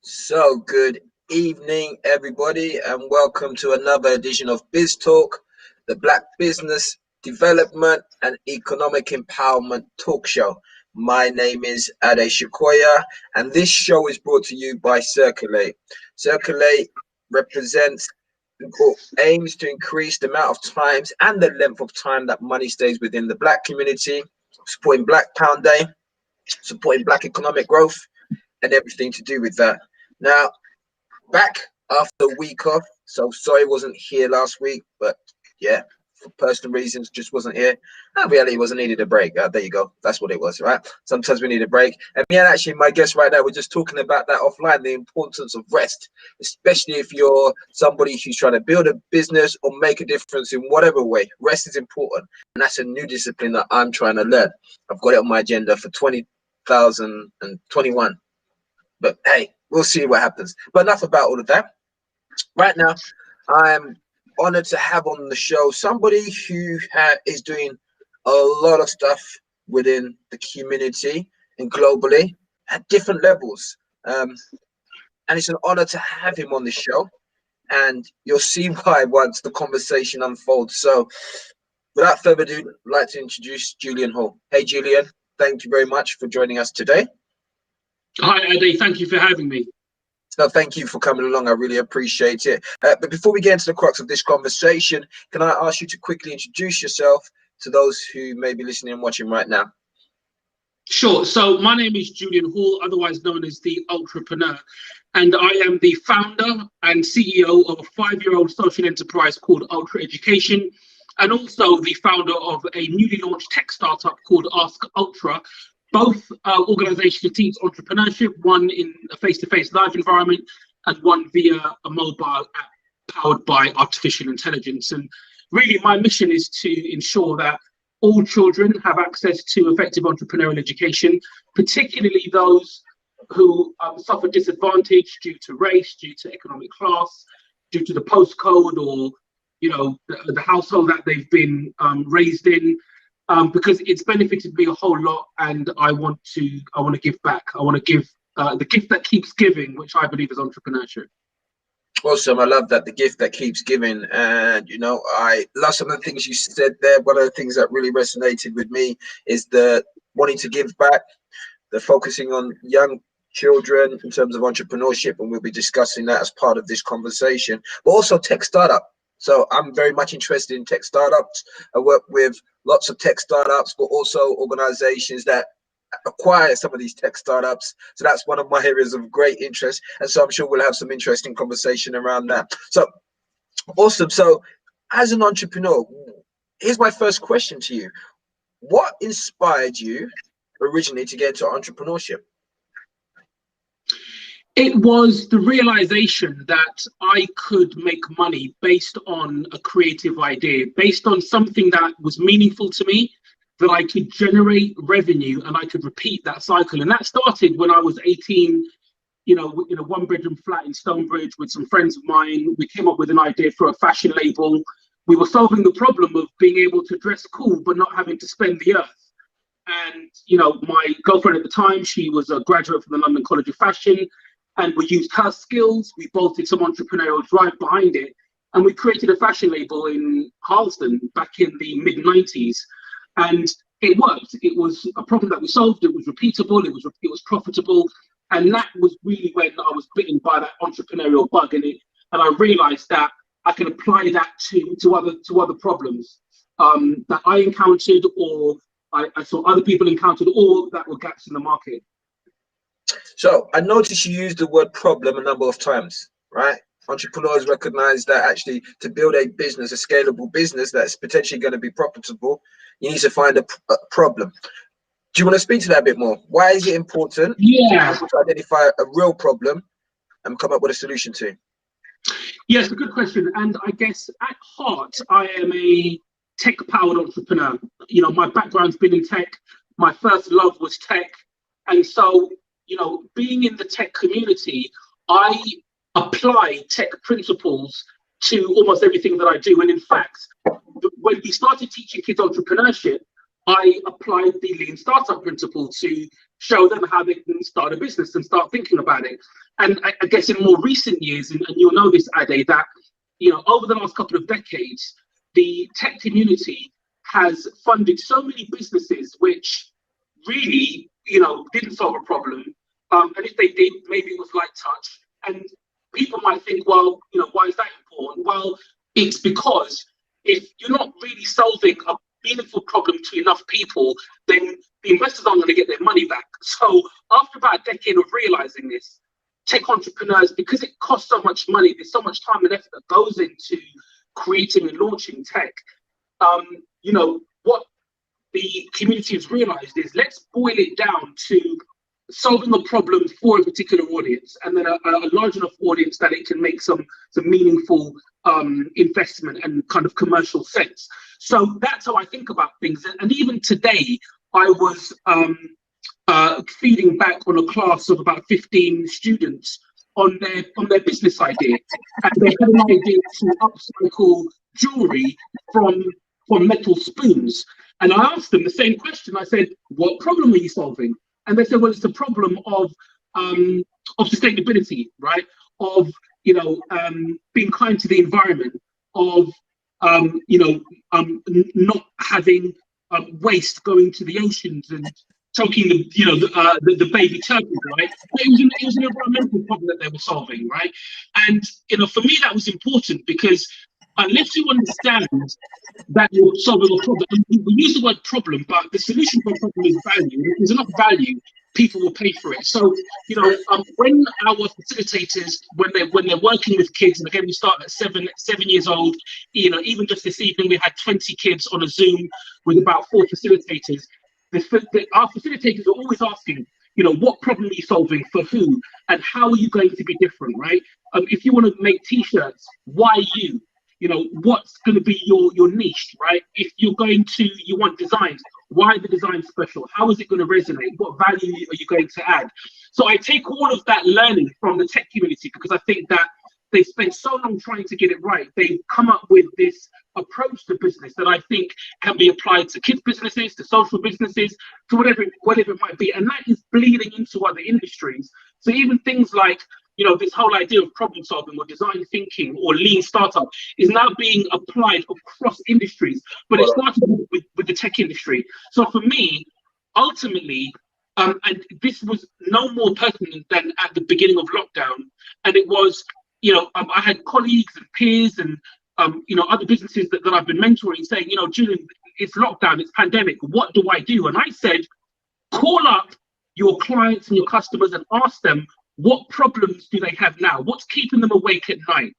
So, good evening, everybody, and welcome to another edition of Biz Talk, the Black Business Development and Economic Empowerment Talk Show. My name is Ade Shakoya, and this show is brought to you by Circulate. Circulate represents or aims to increase the amount of times and the length of time that money stays within the Black community, supporting Black Pound Day, supporting Black economic growth, and everything to do with that. Now, back after a week off, so sorry I wasn't here last week, but yeah, for personal reasons, just wasn't here. In reality, wasn't needed a break. There you go. That's what it was, right? Sometimes we need a break. And me and actually my guest right now, we're just talking about that offline, the importance of rest, especially if you're somebody who's trying to build a business or make a difference in whatever way. Rest is important. And that's a new discipline that I'm trying to learn. I've got it on my agenda for 2021. But hey, we'll see what happens. But enough about all of that. Right now, I'm honored to have on the show somebody who is doing a lot of stuff within the community and globally at different levels. And it's an honor to have him on the show. And you'll see why once the conversation unfolds. So without further ado, I'd like to introduce Julian Hall. Hey, Julian, thank you very much for joining us today. Hi, Ade. Thank you for having me. No, thank you for coming along. I really appreciate it. But before we get into the crux of this conversation, can I ask you to quickly introduce yourself to those who may be listening and watching right now? Sure. So my name is Julian Hall, otherwise known as the Entrepreneur, and I am the founder and CEO of a 5-year-old social enterprise called Ultra Education, and also the founder of a newly launched tech startup called Ask Ultra. Both organizations teach entrepreneurship, one in a face-to-face live environment and one via a mobile app powered by artificial intelligence. And really my mission is to ensure that all children have access to effective entrepreneurial education, particularly those who suffer disadvantage due to race, due to economic class, due to the postcode or the household that they've been raised in. Because it's benefited me a whole lot, and I want to give back. I want to give the gift that keeps giving, which I believe is entrepreneurship. Awesome. I love that, the gift that keeps giving. And I love some of the things you said there. One of the things that really resonated with me is the wanting to give back, the focusing on young children in terms of entrepreneurship, and we'll be discussing that as part of this conversation, but also tech startup. So I'm very much interested in tech startups. I work with lots of tech startups, but also organizations that acquire some of these tech startups. So that's one of my areas of great interest. And so I'm sure we'll have some interesting conversation around that. So awesome. So as an entrepreneur, here's my first question to you. What inspired you originally to get into entrepreneurship? It was the realization that I could make money based on a creative idea, based on something that was meaningful to me, that I could generate revenue and I could repeat that cycle. And that started when I was 18, in a 1-bedroom flat in Stonebridge with some friends of mine. We came up with an idea for a fashion label. We were solving the problem of being able to dress cool, but not having to spend the earth. And, my girlfriend at the time, she was a graduate from the London College of Fashion. And we used her skills, we bolted some entrepreneurial drive behind it, and we created a fashion label in Harlesden back in the mid-90s. And it worked. It was a problem that we solved. It was repeatable. It was profitable. And that was really when I was bitten by that entrepreneurial bug in it. And I realized that I can apply that to other problems that I encountered, or I saw other people encountered, or that were gaps in the market. So I noticed you used the word problem a number of times, right? Entrepreneurs recognize that actually to build a business, a scalable business that's potentially going to be profitable, you need to find a problem. Do you want to speak to that a bit more? Why is it important to identify a real problem and come up with a solution to? Yes, a good question. And I guess at heart, I am a tech-powered entrepreneur. My background's been in tech. My first love was tech. And so being in the tech community, I apply tech principles to almost everything that I do. And in fact, when we started teaching kids entrepreneurship, I applied the lean startup principle to show them how they can start a business and start thinking about it. And I guess in more recent years, and you'll know this, Ade, that over the last couple of decades, the tech community has funded so many businesses which really, didn't solve a problem. And if they did, maybe it was light touch. And people might think, well, why is that important? Well, it's because if you're not really solving a meaningful problem to enough people, then the investors aren't going to get their money back. So after about a decade of realizing this, tech entrepreneurs, because it costs so much money, there's so much time and effort that goes into creating and launching tech. What the community has realized is, let's boil it down to solving a problem for a particular audience, and then a large enough audience that it can make some meaningful investment and kind of commercial sense. So that's how I think about things. And even today, I was feeding back on a class of about 15 students on their business idea, and they had an idea to upcycle jewelry from metal spoons. And I asked them the same question. I said, what problem are you solving? And they said, well, it's the problem of sustainability, right? Of being kind to the environment, of not having waste going to the oceans and choking the baby turtles, right? It was an environmental problem that they were solving, right? And for me that was important, because unless you understand that you're solving a problem, we use the word problem, but the solution for a problem is value. If there's enough value, people will pay for it. So, when our facilitators, when they're working with kids, and again, we start at 7 years old, even just this evening, we had 20 kids on a Zoom with about 4 facilitators. Our facilitators are always asking, what problem are you solving for who, and how are you going to be different, right? If you want to make t-shirts, why you? What's going to be your niche, right? If you want designs, why the design special? How is it going to resonate? What value are you going to add? So I take all of that learning from the tech community, because I think that they spent so long trying to get it right. They've come up with this approach to business that I think can be applied to kids businesses, to social businesses, to whatever it might be. And that is bleeding into other industries. So even things like, this whole idea of problem solving or design thinking or lean startup is now being applied across industries, but it started with the tech industry. So for me, ultimately, and this was no more pertinent than at the beginning of lockdown, and it was, I had colleagues and peers and other businesses that I've been mentoring saying, Julian, it's lockdown, it's pandemic, what do I do? And I said, call up your clients and your customers and ask them, what problems do they have now? What's keeping them awake at night?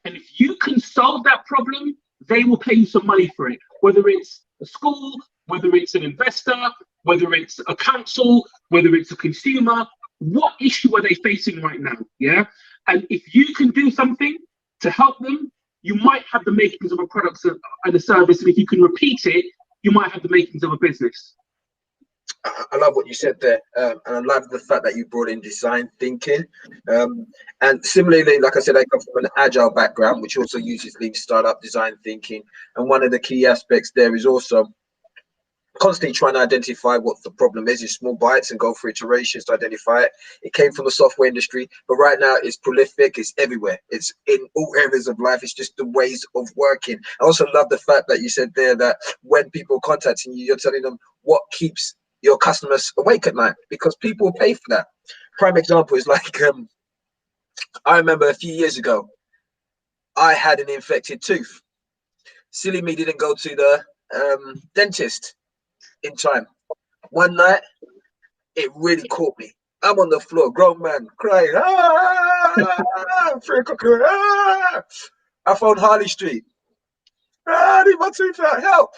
And if you can solve that problem, they will pay you some money for it. Whether it's a school, whether it's an investor, whether it's a council, whether it's a consumer, what issue are they facing right now? Yeah. And if you can do something to help them, you might have the makings of a product and a service. And if you can repeat it, you might have the makings of a business. I love what you said there, and I love the fact that you brought in design thinking. And similarly, like I said, I come from an agile background, which also uses lean startup design thinking. And one of the key aspects there is also constantly trying to identify what the problem is in small bites and go through iterations to identify it. It came from the software industry, but right now it's prolific, it's everywhere, it's in all areas of life. It's just the ways of working. I also love the fact that you said there that when people are contacting you, you're telling them what keeps your customers awake at night, because people will pay for that. Prime example is like, I remember a few years ago, I had an infected tooth. Silly me didn't go to the dentist in time. One night, it really caught me. I'm on the floor, grown man, crying. 3 o'clock. I phoned Harley Street. I need my tooth out, help.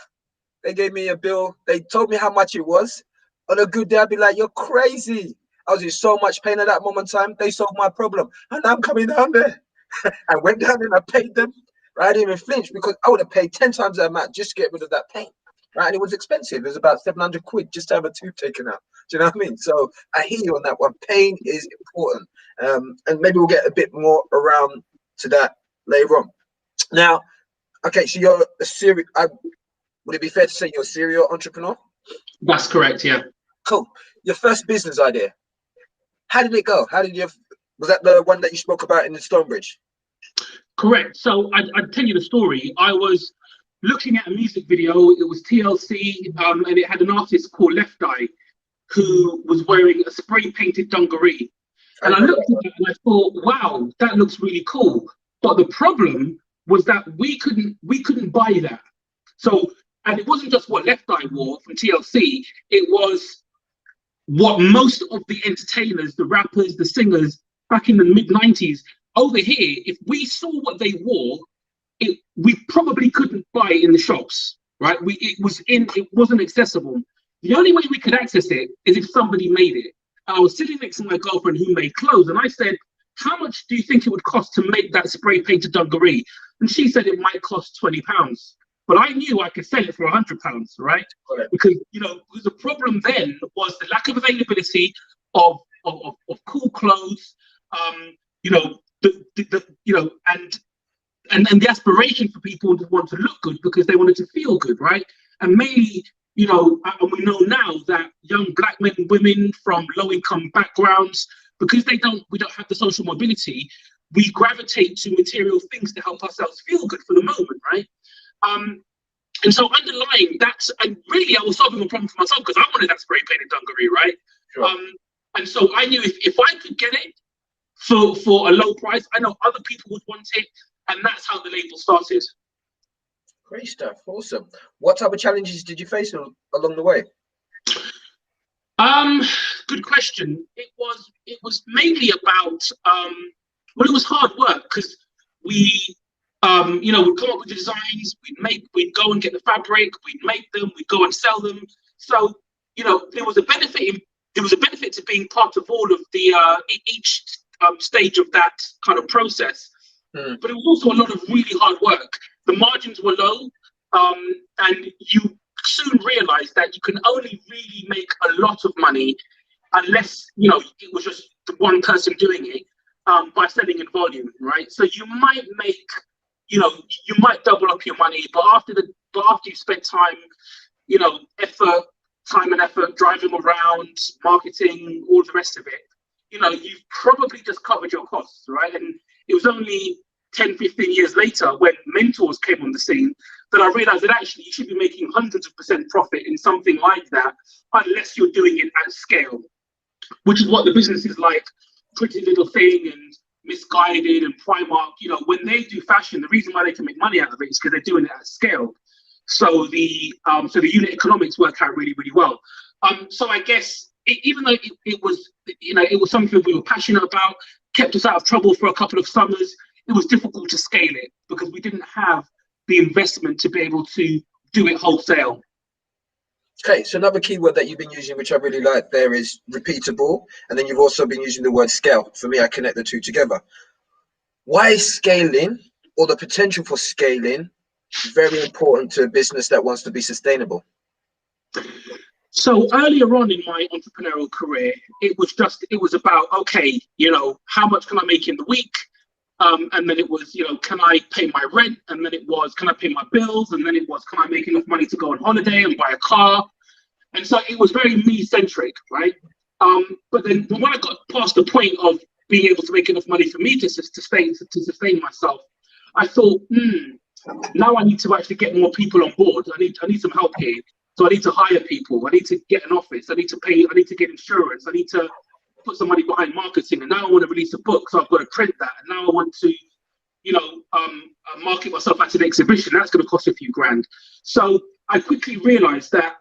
They gave me a bill. They told me how much it was. On a good day, I'd be like, you're crazy. I was in so much pain at that moment in time. They solved my problem. And I'm coming down there. I went down and I paid them. Right? I didn't even flinch, because I would have paid 10 times that amount just to get rid of that pain. Right? And it was expensive. It was about 700 quid just to have a tooth taken out. Do you know what I mean? So I hear you on that one. Pain is important. And maybe we'll get a bit more around to that later on. Now, okay, so you're a serial, would it be fair to say you're a serial entrepreneur? That's correct, yeah. Cool. Your first business idea. How did it go? How did you? Was that the one that you spoke about in the Stonebridge? Correct. So I'd tell you the story. I was looking at a music video. It was TLC, and it had an artist called Left Eye who was wearing a spray painted dungaree. And I looked at it and I thought, wow, that looks really cool. But the problem was that we couldn't buy that. So, and it wasn't just what Left Eye wore from TLC, it was what most of the entertainers, the rappers, the singers back in the mid-90s over here, if we saw what they wore, we probably couldn't buy it in the shops, right? It wasn't accessible. The only way we could access it is if somebody made it. I was sitting next to my girlfriend who made clothes, and I said, how much do you think it would cost to make that spray painted dungaree? And she said it might cost £20. But I knew I could sell it for £100, right? Because the problem then was the lack of availability of cool clothes, and the aspiration for people to want to look good because they wanted to feel good, right? And mainly, and we know now that young black men and women from low-income backgrounds, because we don't have the social mobility, we gravitate to material things to help ourselves feel good for the moment, right? And so underlying that, and really I was solving a problem for myself because I wanted that spray painted dungaree, right? Sure. And so I knew if I could get it for a low price, I know other people would want it, and that's how the label started. Great stuff, awesome. What type of challenges did you face along the way? Good question. It was mainly about it was hard work because we'd come up with the designs, we'd go and get the fabric, we'd make them, we'd go and sell them. So, there was a benefit to being part of all of the each stage of that kind of process. But it was also a lot of really hard work. The margins were low, and you soon realized that you can only really make a lot of money unless, it was just the one person doing it, by selling in volume, right? So you might make, you might double up your money, but after you spent time, time and effort, driving around, marketing, all the rest of it, you've probably just covered your costs, right? And it was only 10, 15 years later when mentors came on the scene that I realized that actually you should be making hundreds of % profit in something like that unless you're doing it at scale, which is what the businesses like Pretty Little Thing and Misguided and Primark, when they do fashion, the reason why they can make money out of it is because they're doing it at scale. So the unit economics work out really, really well. So I guess even though it was something that we were passionate about, kept us out of trouble for a couple of summers, it was difficult to scale it because we didn't have the investment to be able to do it wholesale. Okay, so another keyword that you've been using, which I really like there, is repeatable. And then you've also been using the word scale. For me, I connect the two together. Why is scaling, or the potential for scaling, very important to a business that wants to be sustainable? So earlier on in my entrepreneurial career, it was about, okay, how much can I make in the week? And then it was, can I pay my rent? And then it was, can I pay my bills? And then it was, can I make enough money to go on holiday and buy a car? And so it was very me-centric, right? But then when I got past the point of being able to make enough money for me to sustain myself, I thought, now I need to actually get more people on board. I need some help here. So I need to hire people. I need to get an office. I need to get insurance. I need to put some money behind marketing, and now I want to release a book, so I've got to print that, and now I want to, market myself at an exhibition. That's going to cost a few grand. So I quickly realized that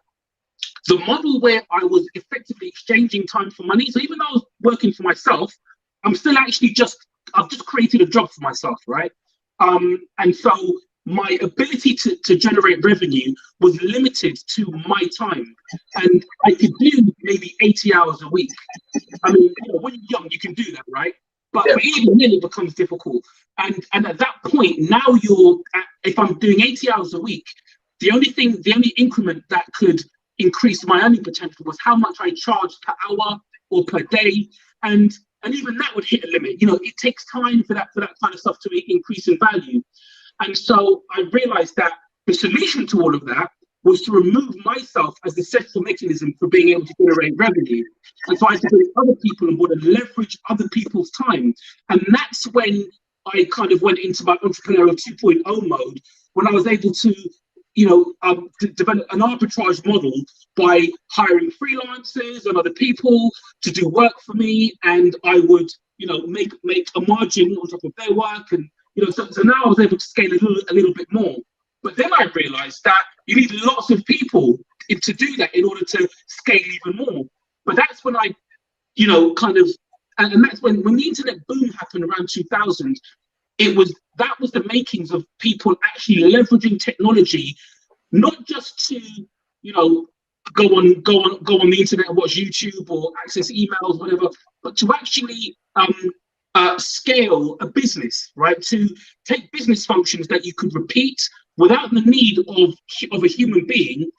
the model where I was effectively exchanging time for money, so even though I was working for myself, I'm still actually I've just created a job for myself, right? And so my ability to generate revenue was limited to my time, and I could do maybe 80 hours a week. I mean, when you're young, you can do that, right? But even then, it becomes difficult. And at that point, now if I'm doing 80 hours a week, the only increment that could increase my earning potential was how much I charged per hour or per day, and even that would hit a limit. It takes time for that kind of stuff to increase in value. And so I realized that the solution to all of that was to remove myself as the central mechanism for being able to generate revenue. And so I had to bring other people on board and leverage other people's time. And that's when I kind of went into my entrepreneurial 2.0 mode, when I was able to, develop an arbitrage model by hiring freelancers and other people to do work for me. And I would, make a margin on top of their work. And, so now I was able to scale a little bit more. But then I realized that you need lots of people to do that in order to scale even more. But that's when I, and that's when the internet boom happened around 2000. That was the makings of people actually leveraging technology, not just to, go on the internet and watch YouTube or access emails, whatever, but to actually scale a business, right? To take business functions that you could repeat without the need of a human being,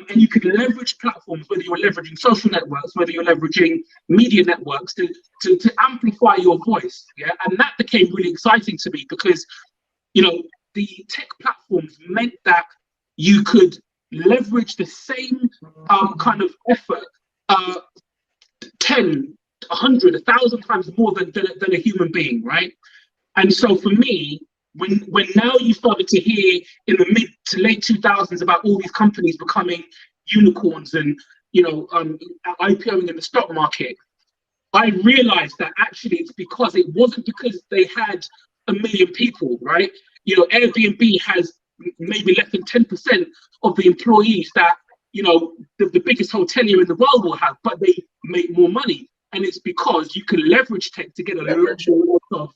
and you could leverage platforms, whether you're leveraging social networks, whether you're leveraging media networks, to amplify your voice. Yeah, and that became really exciting to me because, the tech platforms meant that you could leverage the same kind of effort 10, 100, 1,000 times more than a human being, right? And so for me, when now you started to hear in the mid to late 2000s about all these companies becoming unicorns and IPOing in the stock market, I realized that actually it wasn't because they had 1 million people, right? Airbnb has maybe less than 10% of the employees that the biggest hotelier in the world will have, but they make more money, and it's because you can leverage tech to get a lot of.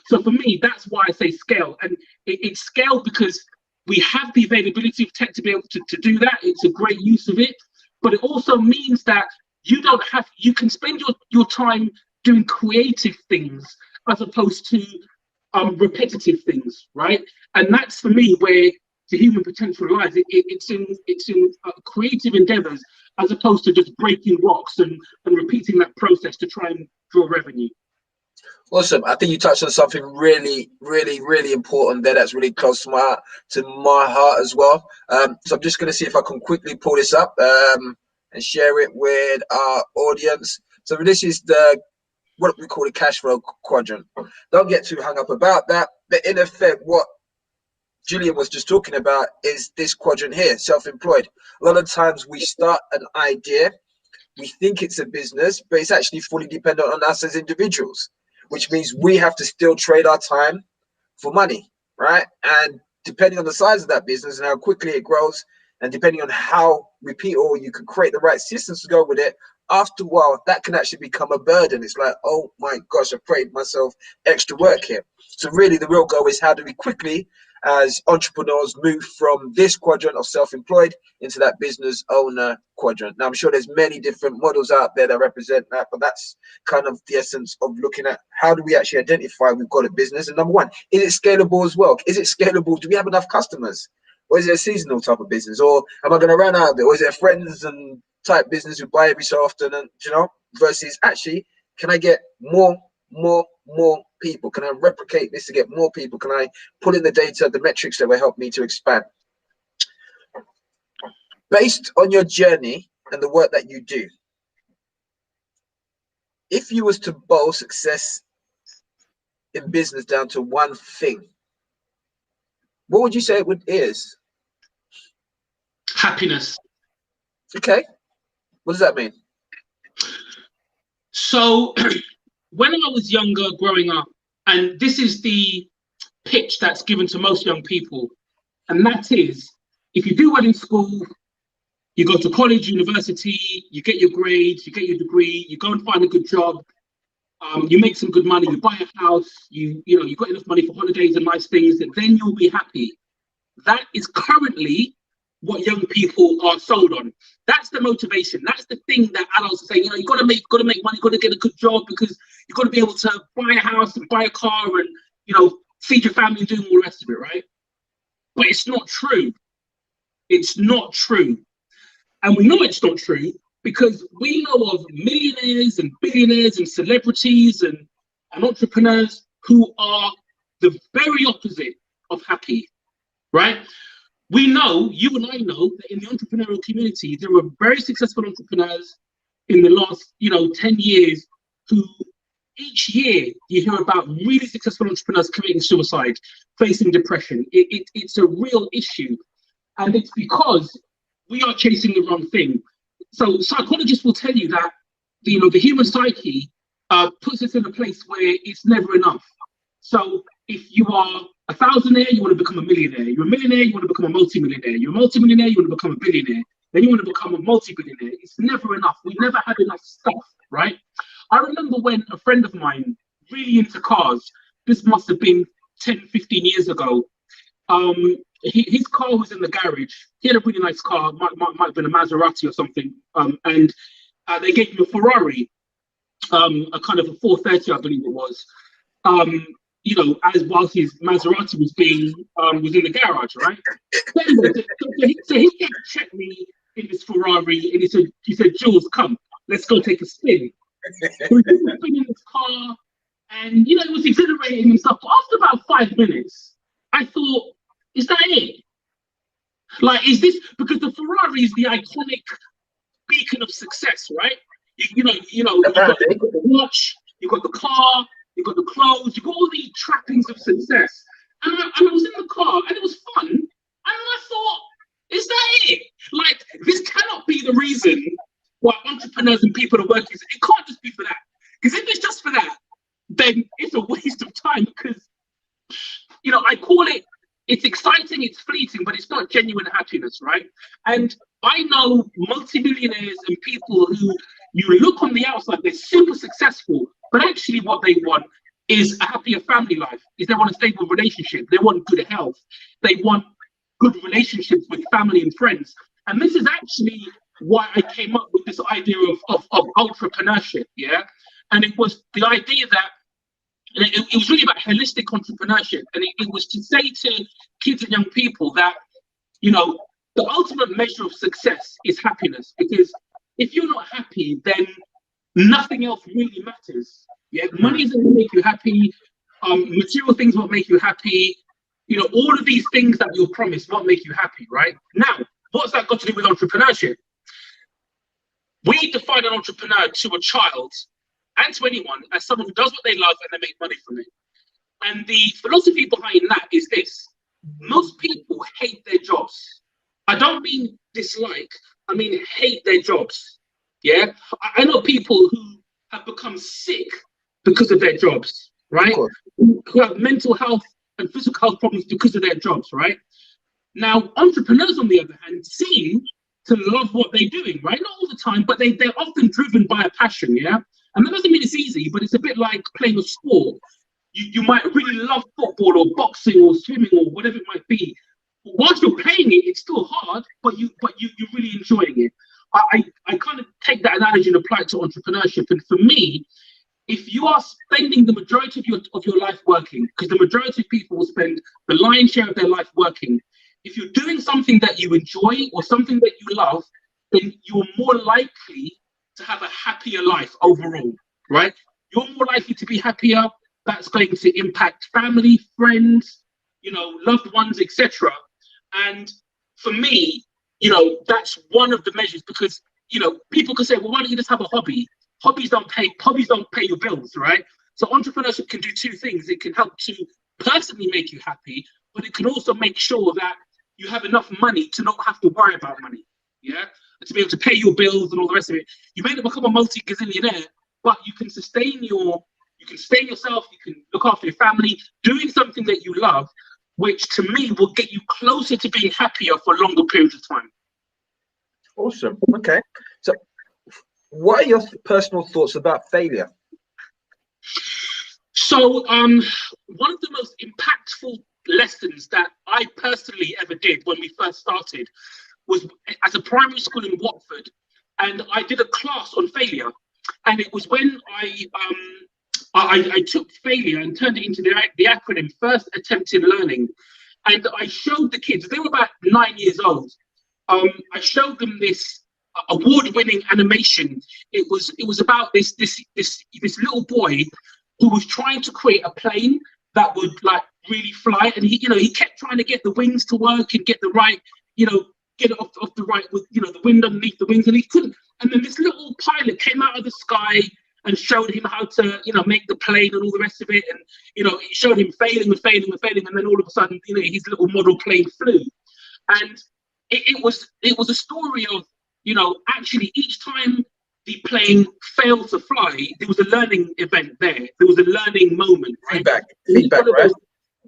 So for me, that's why I say scale. And it's scale because we have the availability of tech to be able to do that. It's a great use of it. But it also means that you can spend your time doing creative things as opposed to repetitive things, right? And that's for me where the human potential lies. It's in creative endeavors as opposed to just breaking rocks and repeating that process to try and draw revenue. Awesome. I think you touched on something really, really, really important there. That's really close to my heart as well. So I'm just going to see if I can quickly pull this up and share it with our audience. So this is what we call the cash flow quadrant. Don't get too hung up about that. But in effect, what Julian was just talking about is this quadrant here, self-employed. A lot of times we start an idea, we think it's a business, but it's actually fully dependent on us as individuals, which means we have to still trade our time for money, right? And depending on the size of that business and how quickly it grows, and depending on how repeatable you can create the right systems to go with it, after a while, that can actually become a burden. It's like, oh my gosh, I've created myself extra work here. So really the real goal is how do we quickly, as entrepreneurs, move from this quadrant of self-employed into that business owner quadrant. Now, I'm sure there's many different models out there that represent that, but that's kind of the essence of looking at how do we actually identify we've got a business. And number one, is it scalable as well? Is it scalable? Do we have enough customers? Or is it a seasonal type of business? Or am I going to run out of it? Or is it a friends and type business who buy every so often, and versus actually, can I get more people? Can I replicate this to get more people? Can I put in the data, the metrics that will help me to expand? Based on your journey and the work that you do, if you was to boil success in business down to one thing, what would you say it is? Happiness. Okay. What does that mean? So when I was younger, growing up, and this is the pitch that's given to most young people, and that is, if you do well in school, you go to college, university, you get your grades, you get your degree, you go and find a good job, you make some good money, you buy a house, you got enough money for holidays and nice things, and then you'll be happy. That is currently what young people are sold on. That's the motivation. That's the thing that adults are saying, you got to make money, got to get a good job because you've got to be able to buy a house and buy a car and, feed your family and do all the rest of it, right? But it's not true. It's not true. And we know it's not true because we know of millionaires and billionaires and celebrities and entrepreneurs who are the very opposite of happy, right? we know, you and I know, that in the entrepreneurial community, there are very successful entrepreneurs in the last, 10 years who each year you hear about really successful entrepreneurs committing suicide, facing depression. It's a real issue. And it's because we are chasing the wrong thing. So psychologists will tell you that, the human psyche puts us in a place where it's never enough. So if you are a thousandaire, you want to become a millionaire. You're a millionaire, you want to become a multimillionaire. You're a multimillionaire, you want to become a billionaire. Then you want to become a multi-billionaire. It's never enough. We never had enough stuff, right? I remember when a friend of mine, really into cars, this must have been 10, 15 years ago, his car was in the garage. He had a really nice car, might have been a Maserati or something, and they gave him a Ferrari, a kind of a 430, I believe it was. As whilst his Maserati was in the garage, right? So anyway, so he came to check me in this Ferrari, and he said, Jules, come, let's go take a spin. So we took a spin in his car, and it was exhilarating and stuff. But after about 5 minutes, I thought, is that it? Like, is this because the Ferrari is the iconic beacon of success, right? You got the watch, you got the car, you got the clothes, you got all the trappings of success. And I was in the car, and it was fun. And I thought, is that it? Like, this cannot be the reason why entrepreneurs and people are working. It can't just be for that. Because if it's just for that, then it's a waste of time. Because, I call it, it's exciting, it's fleeting, but it's not genuine happiness, right? And I know multimillionaires and people who you look on the outside, they're super successful, but actually what they want is a happier family life, is they want a stable relationship, they want good health, they want good relationships with family and friends. And this is actually why I came up with this idea of entrepreneurship, yeah? And it was the idea that it was really about holistic entrepreneurship. And it was to say to kids and young people that, the ultimate measure of success is happiness. Because if you're not happy, then nothing else really matters. Yeah, money isn't going to make you happy. Material things won't make you happy. All of these things that you're promised won't make you happy, right? Now, what's that got to do with entrepreneurship? We define an entrepreneur to a child and to anyone as someone who does what they love and they make money from it. And the philosophy behind that is this: most people hate their jobs. I don't mean dislike, I mean hate their jobs. Yeah, I know people who have become sick because of their jobs, right? Who have mental health and physical health problems because of their jobs, right? Now, entrepreneurs, on the other hand, seem to love what they're doing, right? Not all the time, but they're often driven by a passion, yeah? And that doesn't mean it's easy, but it's a bit like playing a sport. You might really love football or boxing or swimming or whatever it might be. Whilst you're playing it, it's still hard, but you're really enjoying it. I kind of take that analogy and apply it to entrepreneurship. And for me, if you are spending the majority of your life working, because the majority of people will spend the lion's share of their life working, if you're doing something that you enjoy or something that you love, then you're more likely to have a happier life overall, right? You're more likely to be happier. That's going to impact family, friends, loved ones, etc. And for me, that's one of the measures, because, people can say, well, why don't you just have a hobby? Hobbies don't pay your bills, right? So entrepreneurship can do two things. It can help to personally make you happy, but it can also make sure that you have enough money to not have to worry about money, yeah? And to be able to pay your bills and all the rest of it. You may not become a multi-gazillionaire, but you can sustain yourself, you can look after your family, doing something that you love, which to me will get you closer to being happier for longer periods of time. Awesome. Okay. So what are your personal thoughts about failure? So one of the most impactful lessons that I personally ever did when we first started was at a primary school in Watford, and I did a class on failure. And it was when I took failure and turned it into the acronym First Attempt in Learning. And I showed the kids, they were about 9 years old. I showed them this award-winning animation. It was about this little boy who was trying to create a plane that would like really fly, and he kept trying to get the wings to work and get the right, get it off the right with the wind underneath the wings, and he couldn't. And then this little pilot came out of the sky and showed him how to make the plane and all the rest of it, and it showed him failing and failing and failing, and then all of a sudden his little model plane flew. And it was a story of actually each time the plane failed to fly, there was a learning event there. There was a learning moment, right? Feedback, right?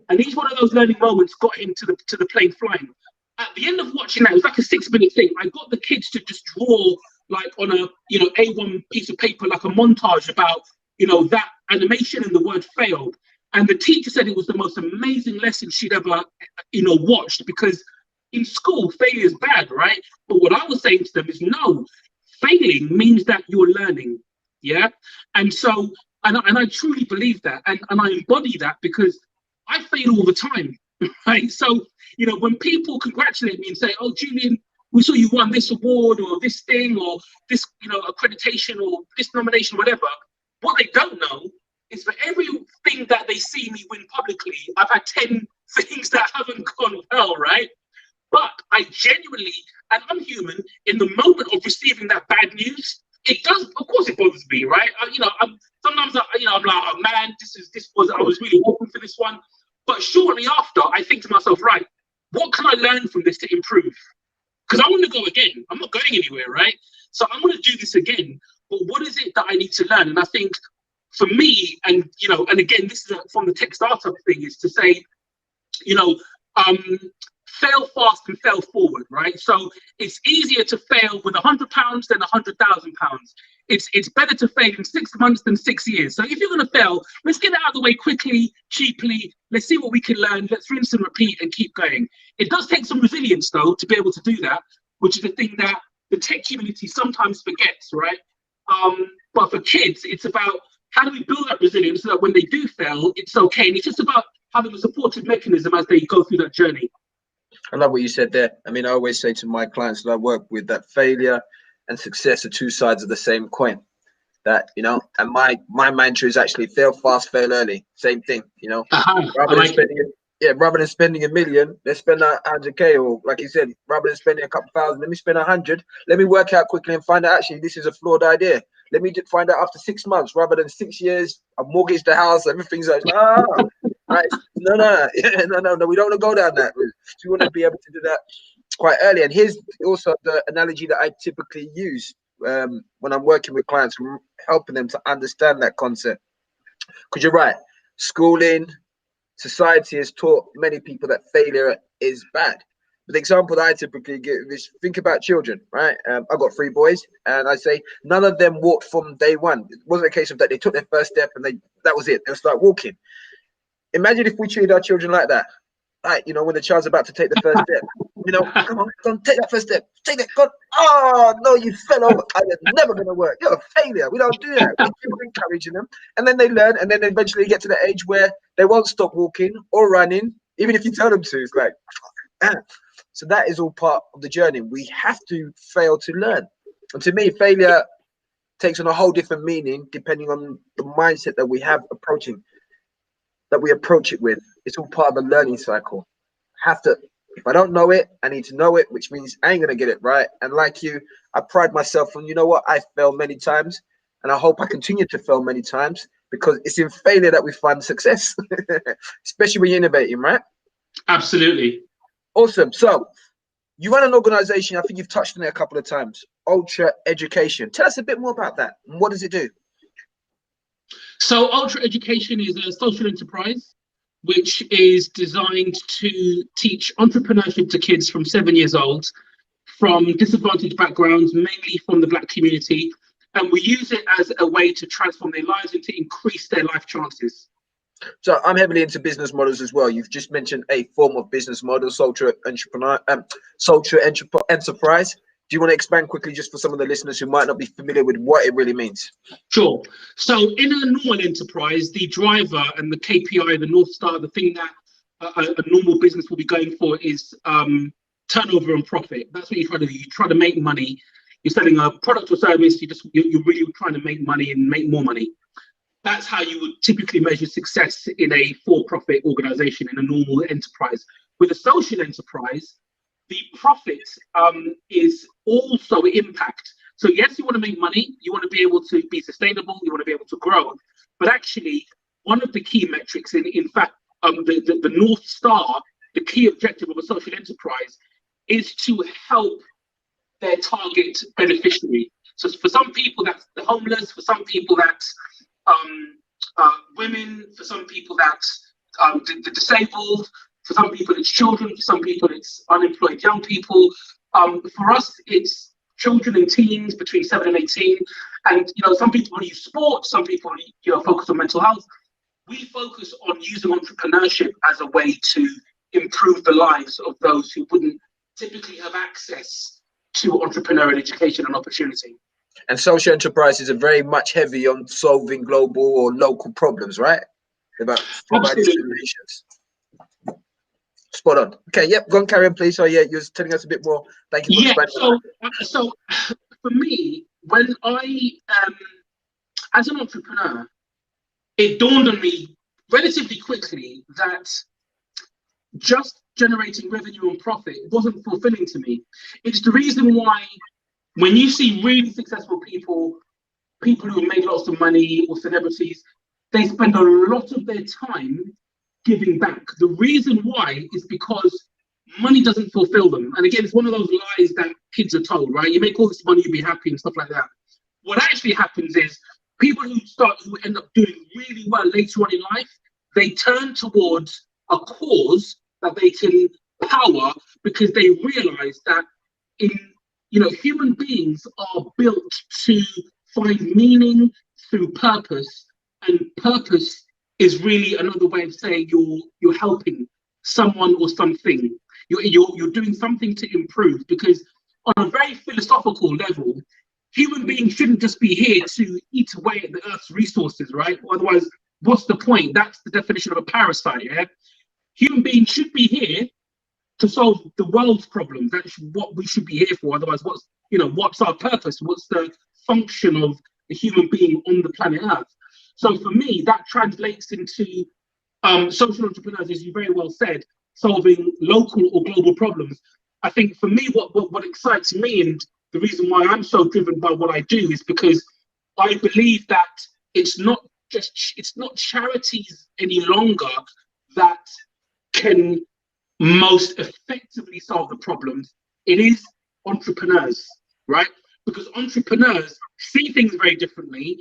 And each one of those learning moments got him to the plane flying. At the end of watching that, it was like a 6-minute thing. I got the kids to just draw, like on a A1 piece of paper, like a montage about that animation and the word failed. And the teacher said it was the most amazing lesson she'd ever watched, because in school failure is bad, right? But what I was saying to them is, no, failing means that you're learning. Yeah. And so and I truly believe that, and I embody that, because I fail all the time. Right. So when people congratulate me and say, oh, Julian, we saw you won this award or this thing or this accreditation or this nomination, whatever, what they don't know is for everything that they see me win publicly, I've had 10 things that haven't gone well, right? But I genuinely, and I'm human, in the moment of receiving that bad news, it does, of course it bothers me, right? Sometimes I'm like, oh man, I was really hoping for this one. But shortly after, I think to myself, right, what can I learn from this to improve? Because I want to go again. I'm not going anywhere, right? So I'm going to do this again. But what is it that I need to learn? And I think for me, and again, this is from the tech startup thing, is to say, fail fast and fail forward, right? So it's easier to fail with £100 than £100,000. It's better to fail in 6 months than 6 years. So if you're going to fail, let's get it out of the way quickly, cheaply. Let's see what we can learn. Let's rinse and repeat and keep going. It does take some resilience, though, to be able to do that, which is the thing that the tech community sometimes forgets, right? But for kids, it's about how do we build that resilience so that when they do fail, it's okay. And it's just about having a supportive mechanism as they go through that journey. I love what you said there. I mean, I always say to my clients that I work with that failure and success are two sides of the same coin. That, and my mantra is actually fail fast, fail early. Same thing, rather than spending $1 million, let's spend 100K, or like you said, rather than spending a couple thousand, let me spend 100. Let me work out quickly and find out actually this is a flawed idea. Let me find out after 6 months rather than 6 years. I've mortgaged the house, everything's like, right? No, we don't want to go down that route. We want to be able to do that quite early. And here's also the analogy that I typically use when I'm working with clients, helping them to understand that concept. Because you're right, schooling, society has taught many people that failure is bad. But the example that I typically give is, think about children, right? I've got 3 boys, and I say none of them walked from day one. It wasn't a case of that they took their first step and that was it. They'll start walking. Imagine if we treated our children like that. Right, when the child's about to take the first step, come on, take that first step. Take that. God, oh no, you fell over. It's never gonna work. You're a failure. We don't do that. We keep encouraging them, and then they learn, and then they eventually get to the age where they won't stop walking or running, even if you tell them to. It's like, so that is all part of the journey. We have to fail to learn, and to me, failure takes on a whole different meaning depending on the mindset that we have approach it with. It's all part of the learning cycle. If I don't know it, I need to know it, which means I ain't gonna get it right. And like you, I pride myself on, I failed many times, and I hope I continue to fail many times, because it's in failure that we find success, especially when you're innovating, right? Absolutely. Awesome. So you run an organization, I think you've touched on it a couple of times, Ultra Education. Tell us a bit more about that. And what does it do? So Ultra Education is a social enterprise which is designed to teach entrepreneurship to kids from 7 years old, from disadvantaged backgrounds, mainly from the Black community. And we use it as a way to transform their lives and to increase their life chances. So I'm heavily into business models as well. You've just mentioned a form of business model, social enterprise. Do you want to expand quickly just for some of the listeners who might not be familiar with what it really means? Sure. So in a normal enterprise, the driver and the KPI, the North Star, the thing that a normal business will be going for is turnover and profit. That's what you try to do. You try to make money. You're selling a product or service. You're really trying to make money and make more money. That's how you would typically measure success in a for-profit organization, in a normal enterprise. With a social enterprise, the profit is also impact. So yes, you want to make money, you want to be able to be sustainable, you want to be able to grow, but actually one of the key metrics, in fact, the North Star, the key objective of a social enterprise is to help their target beneficiary. So for some people, that's the homeless. For some people, that's women. For some people, that's the disabled. For some people, it's children. For some people, it's unemployed young people. For us, it's children and teens between 7 and 18. And some people use sport. Some people focus on mental health. We focus on using entrepreneurship as a way to improve the lives of those who wouldn't typically have access to entrepreneurial education and opportunity. And social enterprises are very much heavy on solving global or local problems, right? About providing solutions. Spot on. Okay, yep, go on, carry on, please. So yeah, you're telling us a bit more. Thank you for expanding. So for me, when I as an entrepreneur, it dawned on me relatively quickly that just generating revenue and profit wasn't fulfilling to me. It's the reason why when you see really successful people who made lots of money or celebrities, they spend a lot of their time giving back. The reason why is because money doesn't fulfill them. And again, it's one of those lies that kids are told, right? You make all this money, you'll be happy and stuff like that. What actually happens is people who end up doing really well later on in life, they turn towards a cause that they can power because they realize that human beings are built to find meaning through purpose, and purpose is really another way of saying you're helping someone or something. You're doing something to improve, because on a very philosophical level, human beings shouldn't just be here to eat away at the Earth's resources, right? Otherwise, what's the point? That's the definition of a parasite, yeah? Human beings should be here to solve the world's problems. That's what we should be here for. Otherwise, what's our purpose? What's the function of a human being on the planet Earth? So for me, that translates into social entrepreneurs, as you very well said, solving local or global problems. I think for me, what excites me, and the reason why I'm so driven by what I do, is because I believe that it's not charities any longer that can most effectively solve the problems. It is entrepreneurs, right? Because entrepreneurs see things very differently.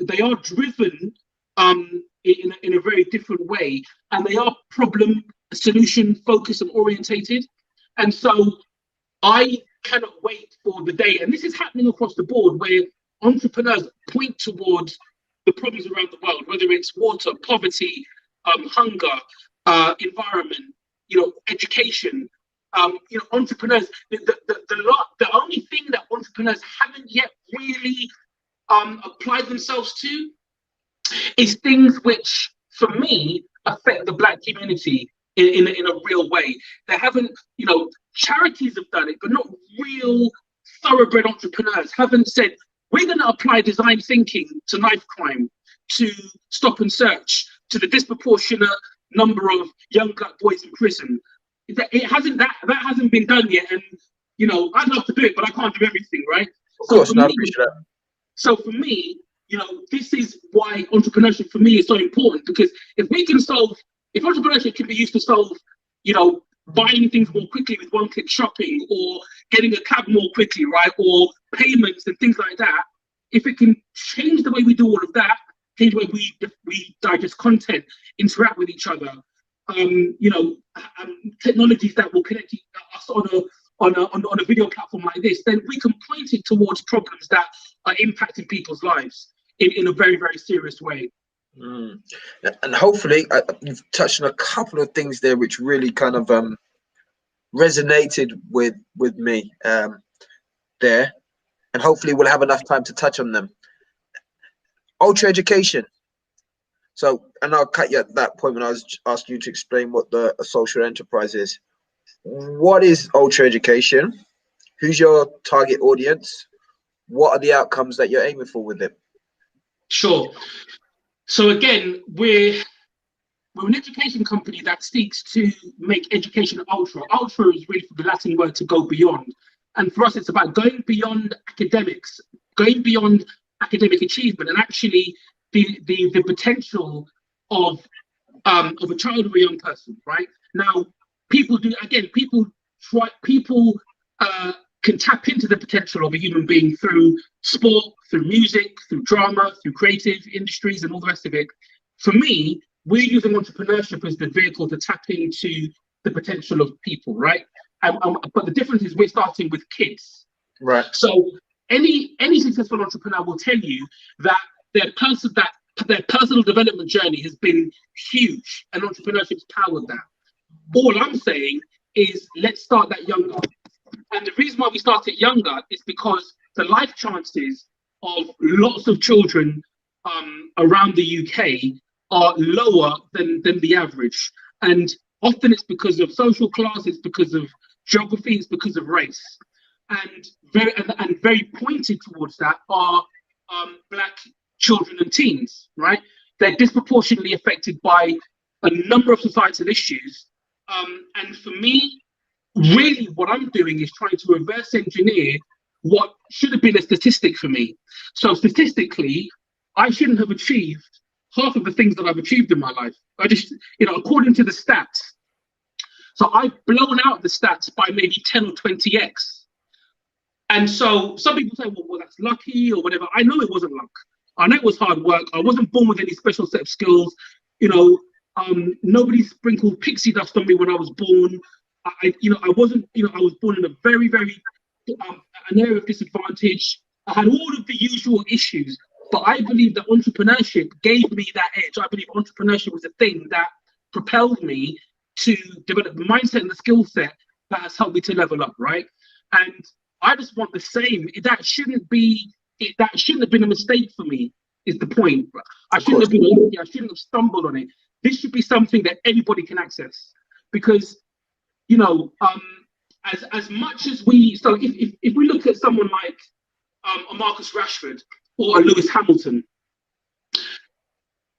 They are driven in a very different way, and they are problem, solution focused and orientated. And so I cannot wait for the day, and this is happening across the board, where entrepreneurs point towards the problems around the world, whether it's water, poverty, hunger, environment, education. Entrepreneurs, the only thing that entrepreneurs haven't yet really applied themselves to is things which, for me, affect the Black community in a real way. They haven't, charities have done it, but not real thoroughbred entrepreneurs haven't said, we're going to apply design thinking to knife crime, to stop and search, to the disproportionate number of young Black boys in prison. That hasn't been done yet, and I'd love to do it, but I can't do everything, right? Of course, I appreciate that. So for me, this is why entrepreneurship for me is so important, because if entrepreneurship can be used to solve, buying things more quickly with one-click shopping, or getting a cab more quickly, right, or payments and things like that, if it can change the way we do all of that, change the way we digest content, interact with each other, technologies that will connect us on a video platform like this, then we can point it towards problems that are impacting people's lives in a very, very serious way. And hopefully you've touched on a couple of things there which really kind of resonated with me there, and hopefully we'll have enough time to touch on them. Ultra education. So, and I'll cut you at that point when I was asking you to explain what a social enterprise is. What is ultra education? Who's your target audience? What are the outcomes that you're aiming for with it? Sure. So again, we're an education company that seeks to make education ultra. Ultra is really the Latin word to go beyond. And for us, it's about going beyond academics, going beyond academic achievement, and actually the potential of a child or a young person, right? Now, people can tap into the potential of a human being through sport, through music, through drama, through creative industries, and all the rest of it. For me, we're using entrepreneurship as the vehicle to tap into the potential of people, right? But the difference is we're starting with kids. Right. So any successful entrepreneur will tell you that their personal development journey has been huge, and entrepreneurship's powered that. All I'm saying is let's start that younger. And the reason why we start it younger is because the life chances of lots of children around the UK are lower than the average. And often it's because of social class, it's because of geography, it's because of race. And very pointed towards that are Black children and teens, right? They're disproportionately affected by a number of societal issues. And for me, really what I'm doing is trying to reverse engineer what should have been a statistic for me. So statistically, I shouldn't have achieved half of the things that I've achieved in my life. I just, according to the stats. So I've blown out the stats by maybe 10 or 20x. And so some people say, well, that's lucky or whatever. I know it wasn't luck. I know it was hard work. I wasn't born with any special set of skills. Nobody sprinkled pixie dust on me when I was born. I was born in a very, very an area of disadvantage. I had all of the usual issues, but I believe that entrepreneurship gave me that edge. I believe entrepreneurship was a thing that propelled me to develop the mindset and the skill set that has helped me to level up, right? And I just want the same. That shouldn't have been a mistake for me, is the point. I shouldn't have stumbled on it. This should be something that everybody can access, because as much as if we look at someone like a Marcus Rashford or a Lewis Hamilton,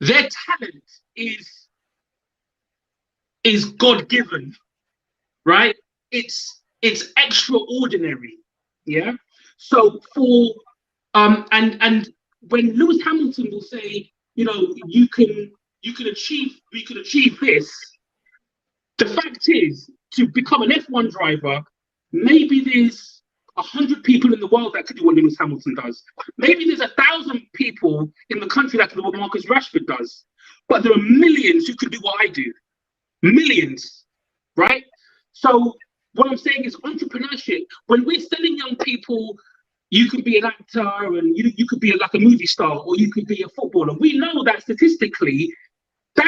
their talent is God-given, right? It's extraordinary, yeah. So for and when Lewis Hamilton will say, we could achieve this, the fact is, to become an F1 driver, maybe there's 100 people in the world that could do what Lewis Hamilton does. Maybe there's 1,000 people in the country that can do what Marcus Rashford does. But there are millions who can do what I do. Millions, right? So what I'm saying is entrepreneurship, when we're selling young people, you could be an actor and you could be like a movie star, or you could be a footballer. We know that statistically, the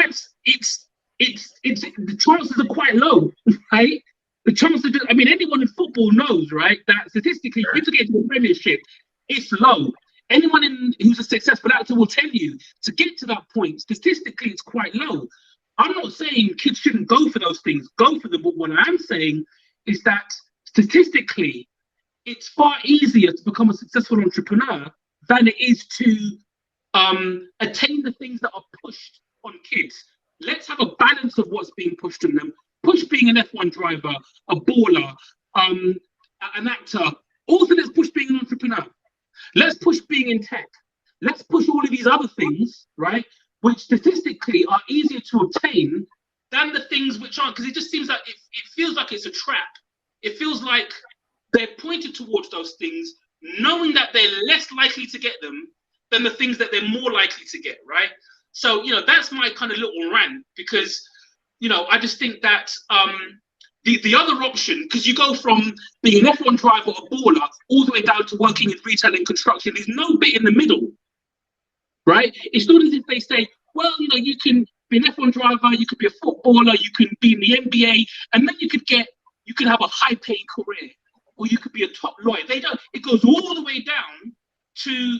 chances are quite low, right? The chances, anyone in football knows, right, that statistically, if you get to the Premiership, it's low. Anyone who's a successful actor will tell you to get to that point, statistically, it's quite low. I'm not saying kids shouldn't go for those things, go for them, but what I am saying is that statistically, it's far easier to become a successful entrepreneur than it is to attain the things that are pushed on kids. Let's have a balance of what's being pushed on them. Push being an F1 driver, a baller, an actor. Also, let's push being an entrepreneur. Let's push being in tech. Let's push all of these other things, right? Which statistically are easier to obtain than the things which aren't, because it just seems like it feels like it's a trap. It feels like they're pointed towards those things, knowing that they're less likely to get them than the things that they're more likely to get, right? So, that's my kind of little rant, because, I just think that the other option, because you go from being an F1 driver or baller all the way down to working in retail and construction, there's no bit in the middle, right? It's not as if they say, well, you can be an F1 driver, you could be a footballer, you can be in the NBA, and then you could have a high-paying career, or you could be a top lawyer. It goes all the way down to,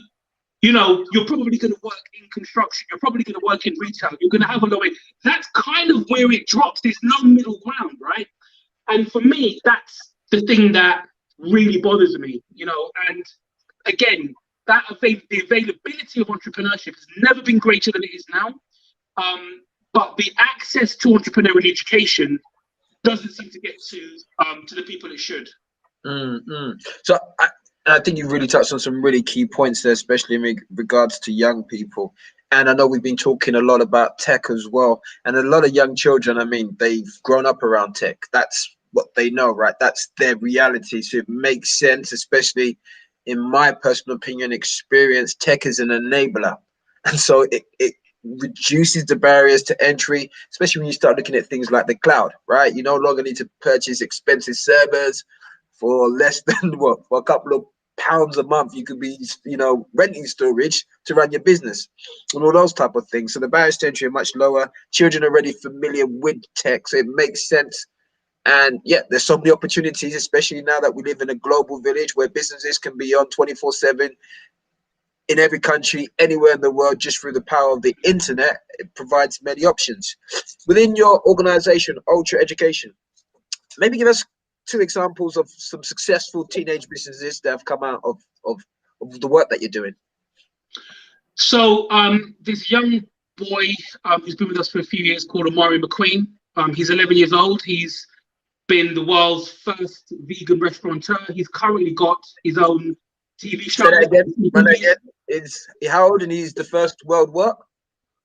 you're probably going to work in construction, you're probably going to work in retail, you're going to have a low wage. That's kind of where it drops. There's no middle ground, right? And for me, that's the thing that really bothers me, and again, the availability of entrepreneurship has never been greater than it is now. But the access to entrepreneurial education doesn't seem to get to the people it should. So I think you've really touched on some really key points there, especially in regards to young people. And I know we've been talking a lot about tech as well. And a lot of young children, I mean, they've grown up around tech. That's what they know, right? That's their reality. So it makes sense, especially in my personal opinion, experience, tech is an enabler. And so it reduces the barriers to entry, especially when you start looking at things like the cloud, right? You no longer need to purchase expensive servers for less than for a couple of pounds a month. You could be, renting storage to run your business and all those type of things. So the barriers to entry are much lower. Children are already familiar with tech, so it makes sense. And yeah, there's so many opportunities, especially now that we live in a global village where businesses can be on 24/7 in every country, anywhere in the world, just through the power of the internet. It provides many options. Within your organization, Ultra Education, maybe give us 2 examples of some successful teenage businesses that have come out of the work that you're doing. So this young boy who's been with us for a few years called Amari McQueen. He's 11 years old. He's been the world's first vegan restaurateur. He's currently got his own TV show. Say that again. How old? And he's the first world what?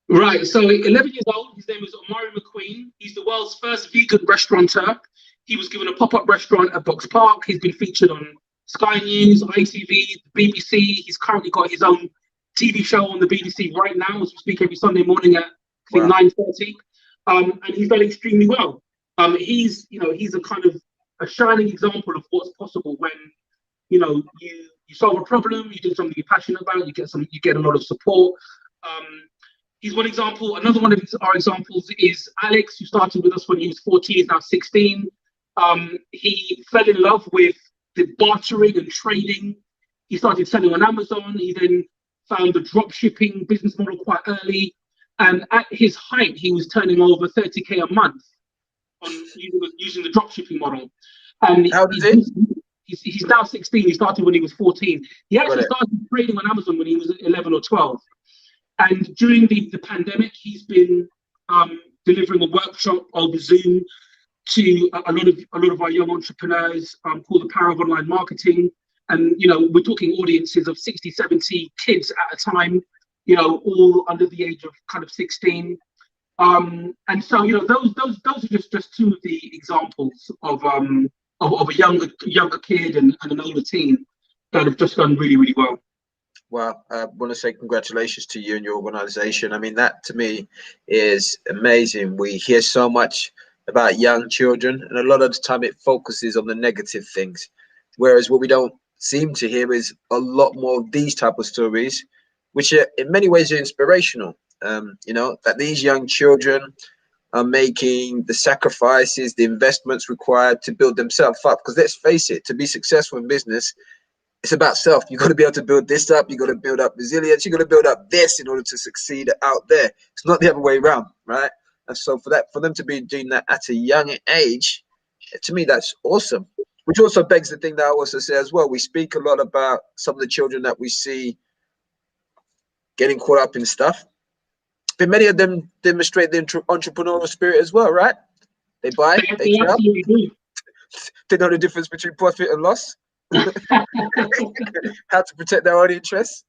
Right. So 11 years old. His name is Amari McQueen. He's the world's first vegan restaurateur. He was given a pop-up restaurant at Box Park. He's been featured on Sky News, ITV, BBC. He's currently got his own TV show on the BBC right now, as we speak, every Sunday morning at 9:30. And he's done extremely well. He's a kind of a shining example of what's possible when you solve a problem, you do something you're passionate about, you get a lot of support. He's one example. Another one of our examples is Alex, who started with us when he was 14, he's now 16. He fell in love with the bartering and trading. He started selling on Amazon. He then found the drop shipping business model quite early. And at his height, he was turning over 30K a month on using the drop shipping model. And how did it? He's now 16. He started when he was 14. He actually started trading on Amazon when he was 11 or 12. And during the pandemic, he's been delivering a workshop over Zoom to a lot of our young entrepreneurs called The Power of Online Marketing. And, we're talking audiences of 60, 70 kids at a time, all under the age of kind of 16. And so, those are just 2 of the examples of a younger kid and an older teen that have just done really, really well. Well, I want to say congratulations to you and your organization. I mean, that to me is amazing. We hear so much about young children, and a lot of the time it focuses on the negative things. Whereas what we don't seem to hear is a lot more of these type of stories, which are in many ways are inspirational. That these young children are making the sacrifices, the investments required to build themselves up. Because let's face it, to be successful in business, it's about self. You've got to be able to build this up. You've got to build up resilience. You've got to build up this in order to succeed out there. It's not the other way around, right? And so for them to be doing that at a young age, to me, that's awesome. Which also begs the thing that I also say as well. We speak a lot about some of the children that we see getting caught up in stuff. But many of them demonstrate the entrepreneurial spirit as well, right? They buy, they sell. They know the difference between profit and loss. How to protect their own interests.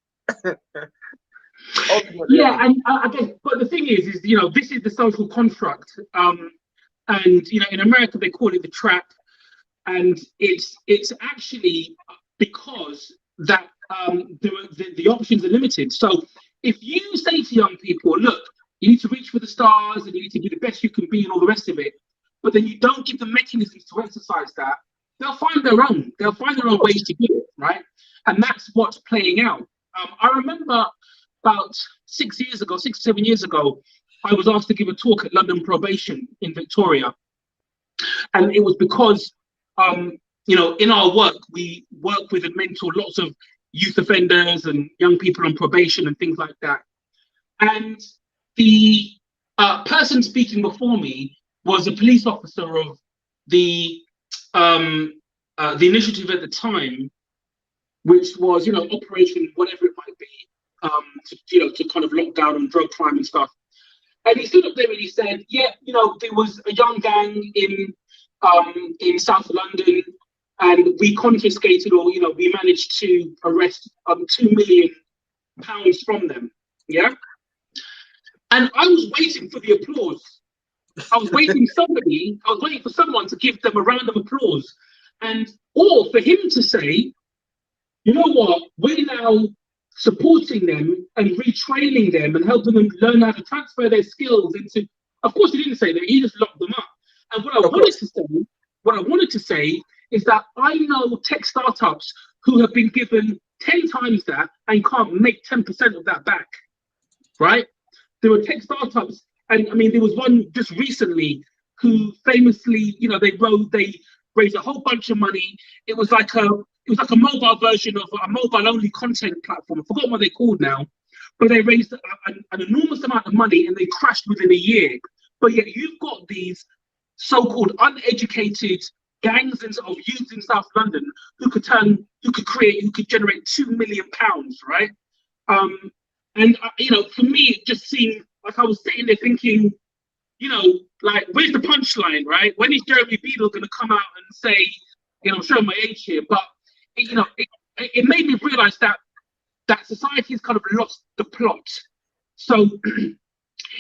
Yeah, and I guess, but the thing is this is the social construct, and in America they call it the trap, and it's actually because that the options are limited. So if you say to young people, look, you need to reach for the stars and you need to be the best you can be and all the rest of it, but then you don't give them mechanisms to exercise that, they'll find their own ways to do it, right? And that's what's playing out. I remember about 6 or 7 years ago, I was asked to give a talk at London Probation in Victoria. And it was because, in our work, we work with and mentor lots of youth offenders and young people on probation and things like that. And the person speaking before me was a police officer of the initiative at the time which was, Operation whatever it might be, to kind of lock down on drug crime and stuff. And he stood up there and he said, yeah, there was a young gang in South London, and we confiscated, or we managed to arrest £2 million from them. Yeah. And I was waiting for the applause. I was waiting for someone to give them a round of applause, or for him to say, you know what, we're now supporting them and retraining them and helping them learn how to transfer their skills into. Of course, he didn't say that. He just locked them up. And what I wanted to say is that I know tech startups who have been given 10 times that and can't make 10% of that back. Right? There were tech startups, and I mean, there was one just recently who famously, they raised a whole bunch of money. It was like a mobile version of a mobile-only content platform. I forgot what they're called now, but they raised an enormous amount of money and they crashed within a year. But yet you've got these so-called uneducated gangs of youth in South London who could generate £2 million, right? And for me, it just seemed like I was sitting there thinking, like, where's the punchline, right? When is Jeremy Beadle going to come out and say, I'm showing my age here, but it made me realize that society has kind of lost the plot. So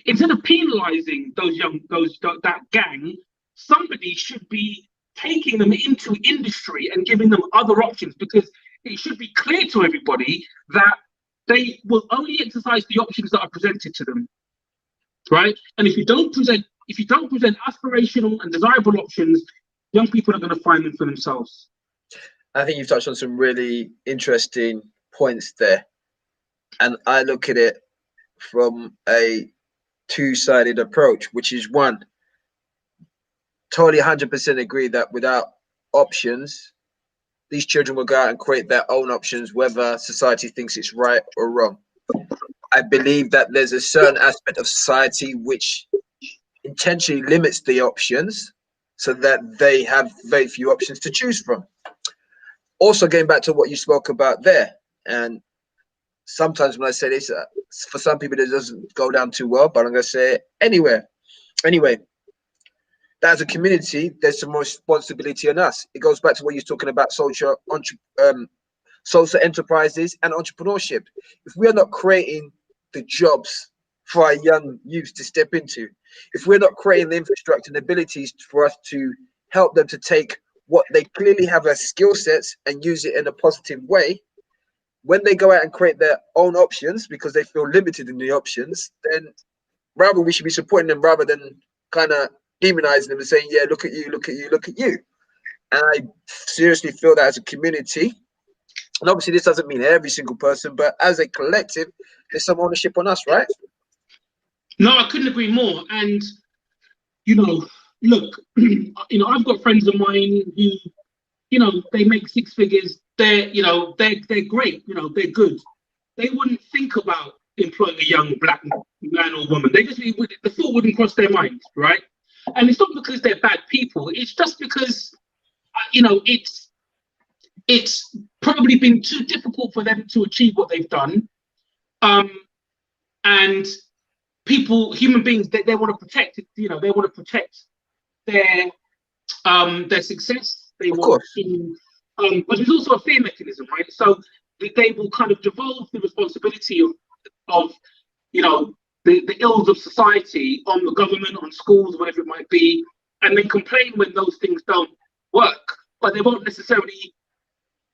instead of penalizing that gang, somebody should be taking them into industry and giving them other options, because it should be clear to everybody that they will only exercise the options that are presented to them, right? And if you don't present aspirational and desirable options, young people are going to find them for themselves. I think you've touched on some really interesting points there. And I look at it from a two-sided approach, which is one, totally 100% agree that without options, these children will go out and create their own options, whether society thinks it's right or wrong. I believe that there's a certain aspect of society which intentionally limits the options so that they have very few options to choose from. Also, going back to what you spoke about there, and sometimes when I say this, for some people it doesn't go down too well, but I'm going to say it anyway, that as a community, there's some responsibility on us. It goes back to what you're talking about, social enterprises and entrepreneurship. If we are not creating the jobs for our young youth to step into, if we're not creating the infrastructure and abilities for us to help them to take what they clearly have as skill sets and use it in a positive way, when they go out and create their own options because they feel limited in the options, then rather we should be supporting them rather than kind of demonizing them and saying, yeah, look at you, look at you, look at you. And I seriously feel that as a community, and obviously this doesn't mean every single person, but as a collective, there's some ownership on us, right? No, I couldn't agree more. And, look, I've got friends of mine who, they make six figures. They're great. They're good. They wouldn't think about employing a young black man or woman. The thought wouldn't cross their mind, right? And it's not because they're bad people. It's just because, it's probably been too difficult for them to achieve what they've done. And human beings, they want to protect, they want to protect their success. They want to, but there's also a fear mechanism, right? So they will kind of devolve the responsibility of the ills of society on the government, on schools, whatever it might be, and then complain when those things don't work. But they won't necessarily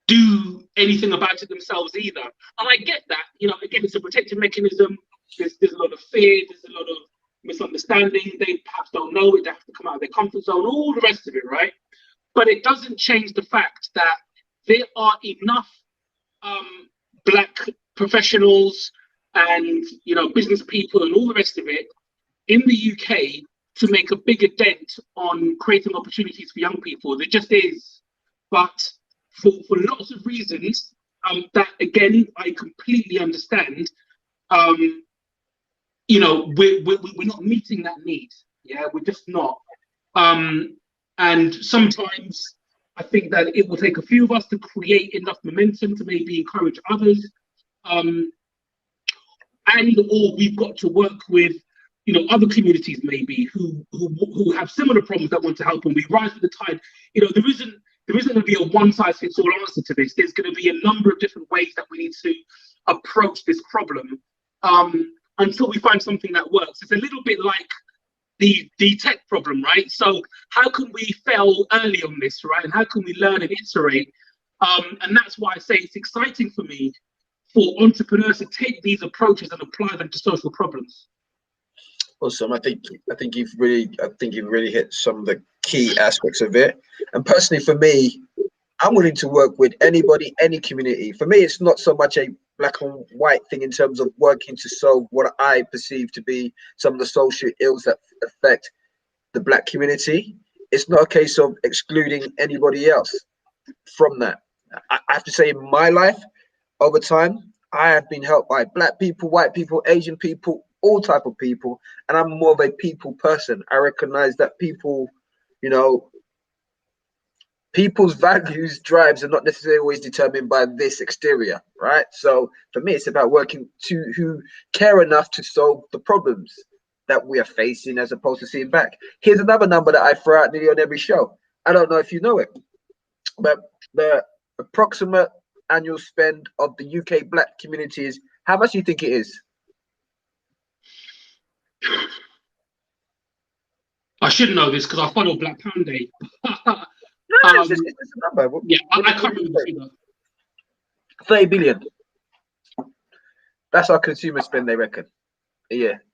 do anything about it themselves either. And I get that. Again, it's a protective mechanism. There's a lot of fear. There's a lot of misunderstanding. They perhaps don't know it. They have to come out of their comfort zone. All the rest of it, right? But it doesn't change the fact that there are enough black professionals and business people and all the rest of it in the UK to make a bigger dent on creating opportunities for young people. There just is. But for lots of reasons that, again, I completely understand, we're not meeting that need. Yeah, we're just not. And sometimes I think that it will take a few of us to create enough momentum to maybe encourage others. And or we've got to work with, you know, other communities maybe who have similar problems that want to help, and we rise with the tide. You know, there isn't going to be a one size fits all answer to this. There's going to be a number of different ways that we need to approach this problem until we find something that works. It's a little bit like the tech problem, right? So how can we fail early on this, right? And how can we learn and iterate? And that's why I say it's exciting for me for entrepreneurs to take these approaches and apply them to social problems. Awesome. I think you've really hit some of the key aspects of it. And personally, for me, I'm willing to work with anybody, any community. For me, it's not so much a black and white thing in terms of working to solve what I perceive to be some of the social ills that affect the black community. It's not a case of excluding anybody else from that. I have to say, in my life, over time, I have been helped by black people, white people, Asian people, all type of people, and I'm more of a people person. I recognize that people, you know, people's values, drives are not necessarily always determined by this exterior, right? So for me, it's about working to who care enough to solve the problems that we are facing, as opposed to seeing back. Here's another number that I throw out nearly on every show. I don't know if you know it, but the approximate annual spend of the UK black community is, how much do you think it is? I should know this because I follow Black Pound Day. It's a number. Yeah, I can't remember the figure. 30 billion. That's our consumer spend, they reckon, a year.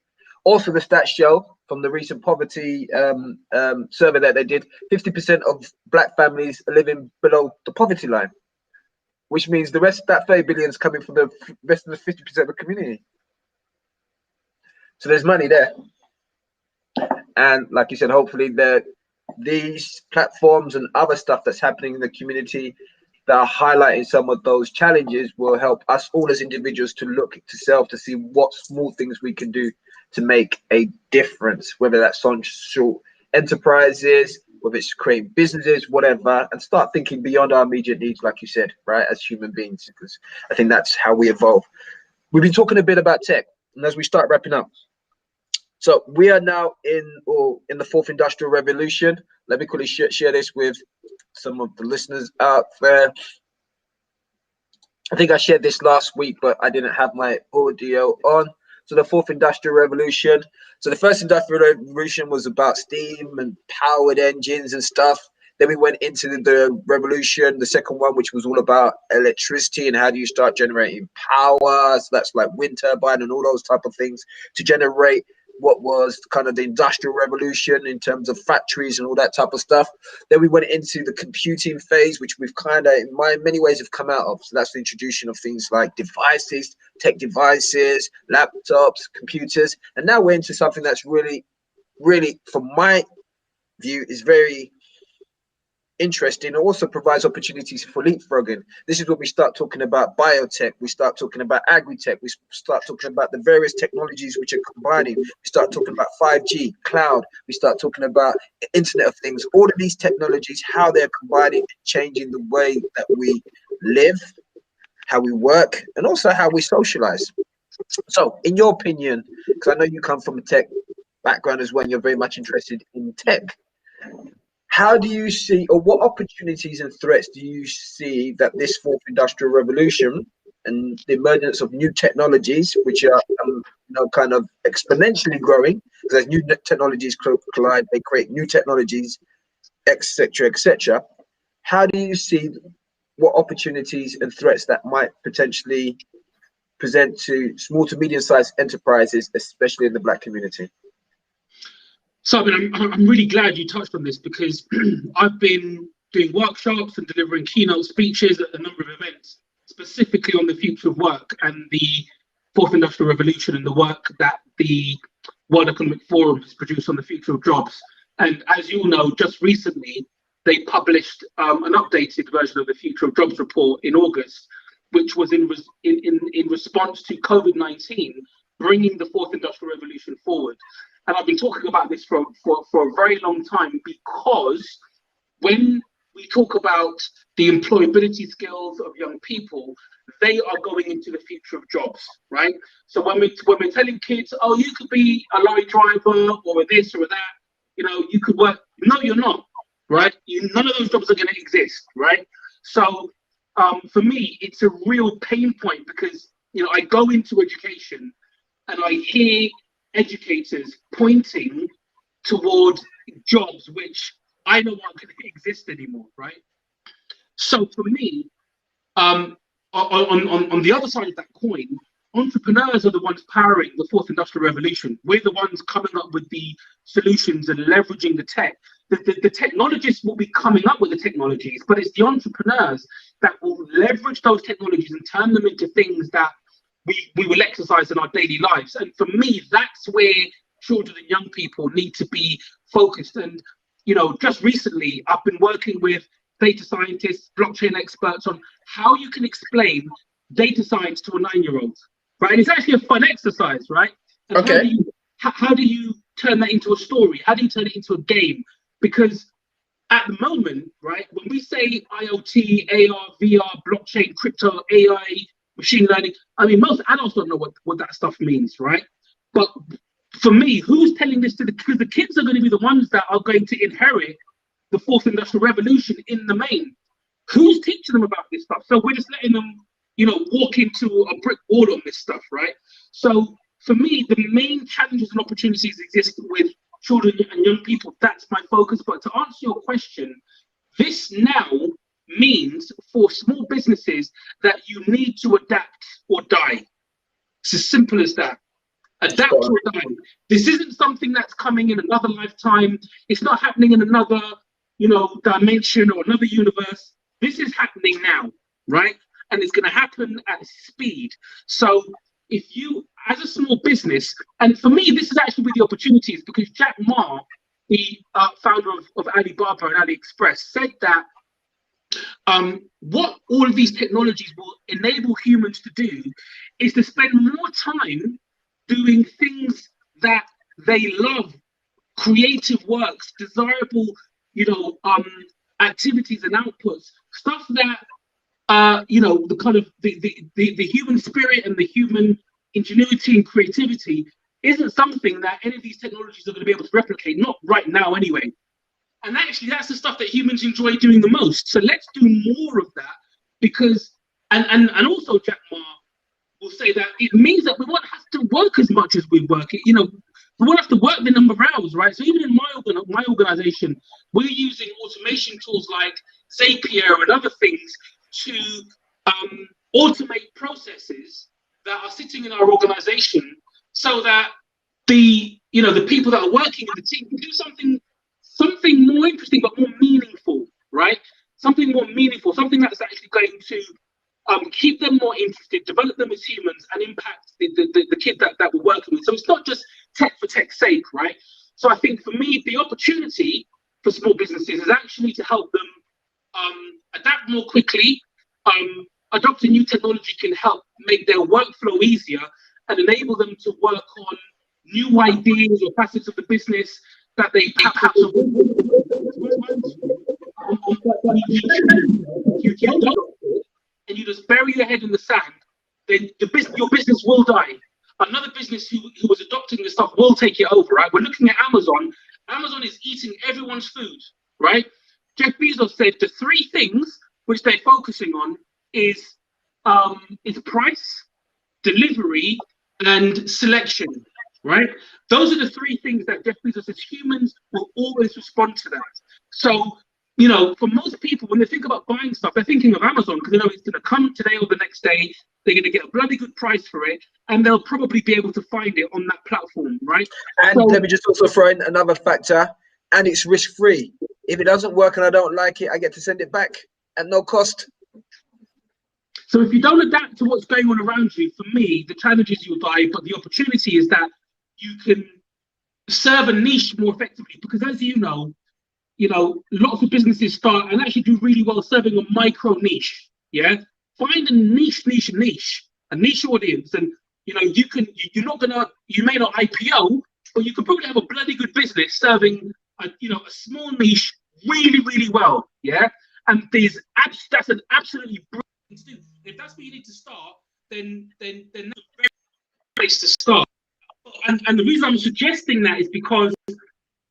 Also, the stats show from the recent poverty survey that they did, 50% of black families are living below the poverty line, which means the rest of that 30 billion is coming from the rest of the 50% of the community. So there's money there. And like you said, hopefully these platforms and other stuff that's happening in the community that are highlighting some of those challenges will help us all as individuals to look to self, to see what small things we can do to make a difference, whether that's on short enterprises, whether it's creating businesses, whatever, and start thinking beyond our immediate needs, like you said, right, as human beings, because I think that's how we evolve. We've been talking a bit about tech, and as we start wrapping up, so we are now in the fourth industrial revolution. Let me quickly share this with some of the listeners out there. I think I shared this last week, but I didn't have my audio on. So the fourth industrial revolution. So the first industrial revolution was about steam and powered engines and stuff. Then we went into the revolution, the second one, which was all about electricity and how do you start generating power. So that's like wind turbine and all those type of things to generate what was kind of the industrial revolution in terms of factories and all that type of stuff. Then we went into the computing phase, which we've kind of, in many ways, have come out of. So that's the introduction of things like devices, tech devices, laptops, computers. And now we're into something that's really, really, from my view, is very interesting. It also provides opportunities for leapfrogging. This is when we start talking about biotech, we start talking about agri-tech, we start talking about the various technologies which are combining. We start talking about 5G, cloud, we start talking about Internet of Things. All of these technologies, how they're combining and changing the way that we live, how we work, and also how we socialize. So in your opinion, because I know you come from a tech background as well, and you're very much interested in tech, how do you see, or what opportunities and threats do you see that this fourth industrial revolution and the emergence of new technologies, which are kind of exponentially growing, because as new technologies collide, they create new technologies, etc., etc. How do you see what opportunities and threats that might potentially present to small to medium-sized enterprises, especially in the Black community? So I mean, I'm really glad you touched on this, because I've been doing workshops and delivering keynote speeches at a number of events, specifically on the future of work and the fourth industrial revolution and the work that the World Economic Forum has produced on the future of jobs. And as you know, just recently, they published an updated version of the Future of Jobs report in August, which was in response to COVID-19, bringing the fourth industrial revolution forward. And I've been talking about this for a very long time, because when we talk about the employability skills of young people, they are going into the future of jobs, right? So when we're telling kids, oh, you could be a lorry driver or a this or a that, you could work. No, you're not, right? None of those jobs are going to exist, right? So for me, it's a real pain point because I go into education and I hear educators pointing toward jobs which I know aren't going to exist anymore, right? So for me, on the other side of that coin, entrepreneurs are the ones powering the fourth industrial revolution. We're the ones coming up with the solutions and leveraging the tech. The technologists will be coming up with the technologies, but it's the entrepreneurs that will leverage those technologies and turn them into things that we will exercise in our daily lives. And for me, that's where children and young people need to be focused. And just recently, I've been working with data scientists, blockchain experts on how you can explain data science to a 9-year-old, right? And it's actually a fun exercise, right? And Okay. how do you turn that into a story? How do you turn it into a game? Because at the moment, right, when we say IoT, AR, VR, blockchain, crypto, AI, machine learning, I mean, most adults don't know what that stuff means, right? But for me, who's telling this to because the kids are going to be the ones that are going to inherit the fourth industrial revolution in the main. Who's teaching them about this stuff? So we're just letting them, walk into a brick wall on this stuff, right? So for me, the main challenges and opportunities exist with children and young people. That's my focus. But to answer your question, this now means for small businesses that you need to adapt or die. It's as simple as that. Adapt or die. This isn't something that's coming in another lifetime. It's not happening in another, dimension or another universe. This is happening now, right? And it's going to happen at speed. So if you, as a small business, and for me, this is actually with the opportunities, because Jack Ma, the founder of Alibaba and AliExpress, said that what all of these technologies will enable humans to do is to spend more time doing things that they love, creative works, desirable, activities and outputs, stuff that, the kind of the human spirit and the human ingenuity and creativity isn't something that any of these technologies are going to be able to replicate, not right now anyway. And actually, that's the stuff that humans enjoy doing the most. So let's do more of that, because, and also Jack Ma will say that it means that we won't have to work as much as we work. We won't have to work the number of hours, right? So even in my organization, we're using automation tools like Zapier and other things to automate processes that are sitting in our organization, so that the people that are working in the team can do something more interesting but more meaningful, right? Something more meaningful, something that's actually going to keep them more interested, develop them as humans, and impact the kid that we're working with. So it's not just tech for tech's sake, right? So I think for me, the opportunity for small businesses is actually to help them adapt more quickly. Adopting new technology can help make their workflow easier and enable them to work on new ideas or facets of the business that they perhaps have. You don't, and you just bury your head in the sand, then your business will die. Another business who was adopting this stuff will take it over, right? We're looking at Amazon. Amazon is eating everyone's food, right? Jeff Bezos said the three things which they're focusing on is price, delivery, and selection, right? Those are the three things that Jeff Bezos says humans will always respond to that. So, for most people, when they think about buying stuff, they're thinking of Amazon because they know it's going to come today or the next day. They're going to get a bloody good price for it, and they'll probably be able to find it on that platform, right? And let me just also throw in another factor, and it's risk-free. If it doesn't work and I don't like it, I get to send it back at no cost. So if you don't adapt to what's going on around you, for me, the challenge is you'll die, but the opportunity is that you can serve a niche more effectively. Because as you know, lots of businesses start and actually do really well serving a micro niche. Yeah, find a niche audience, and you may not IPO, but you can probably have a bloody good business serving a small niche really, really well. Yeah, And that's an absolutely brilliant thing to do. If that's where you need to start, then that's a very good place to start. And the reason I'm suggesting that is because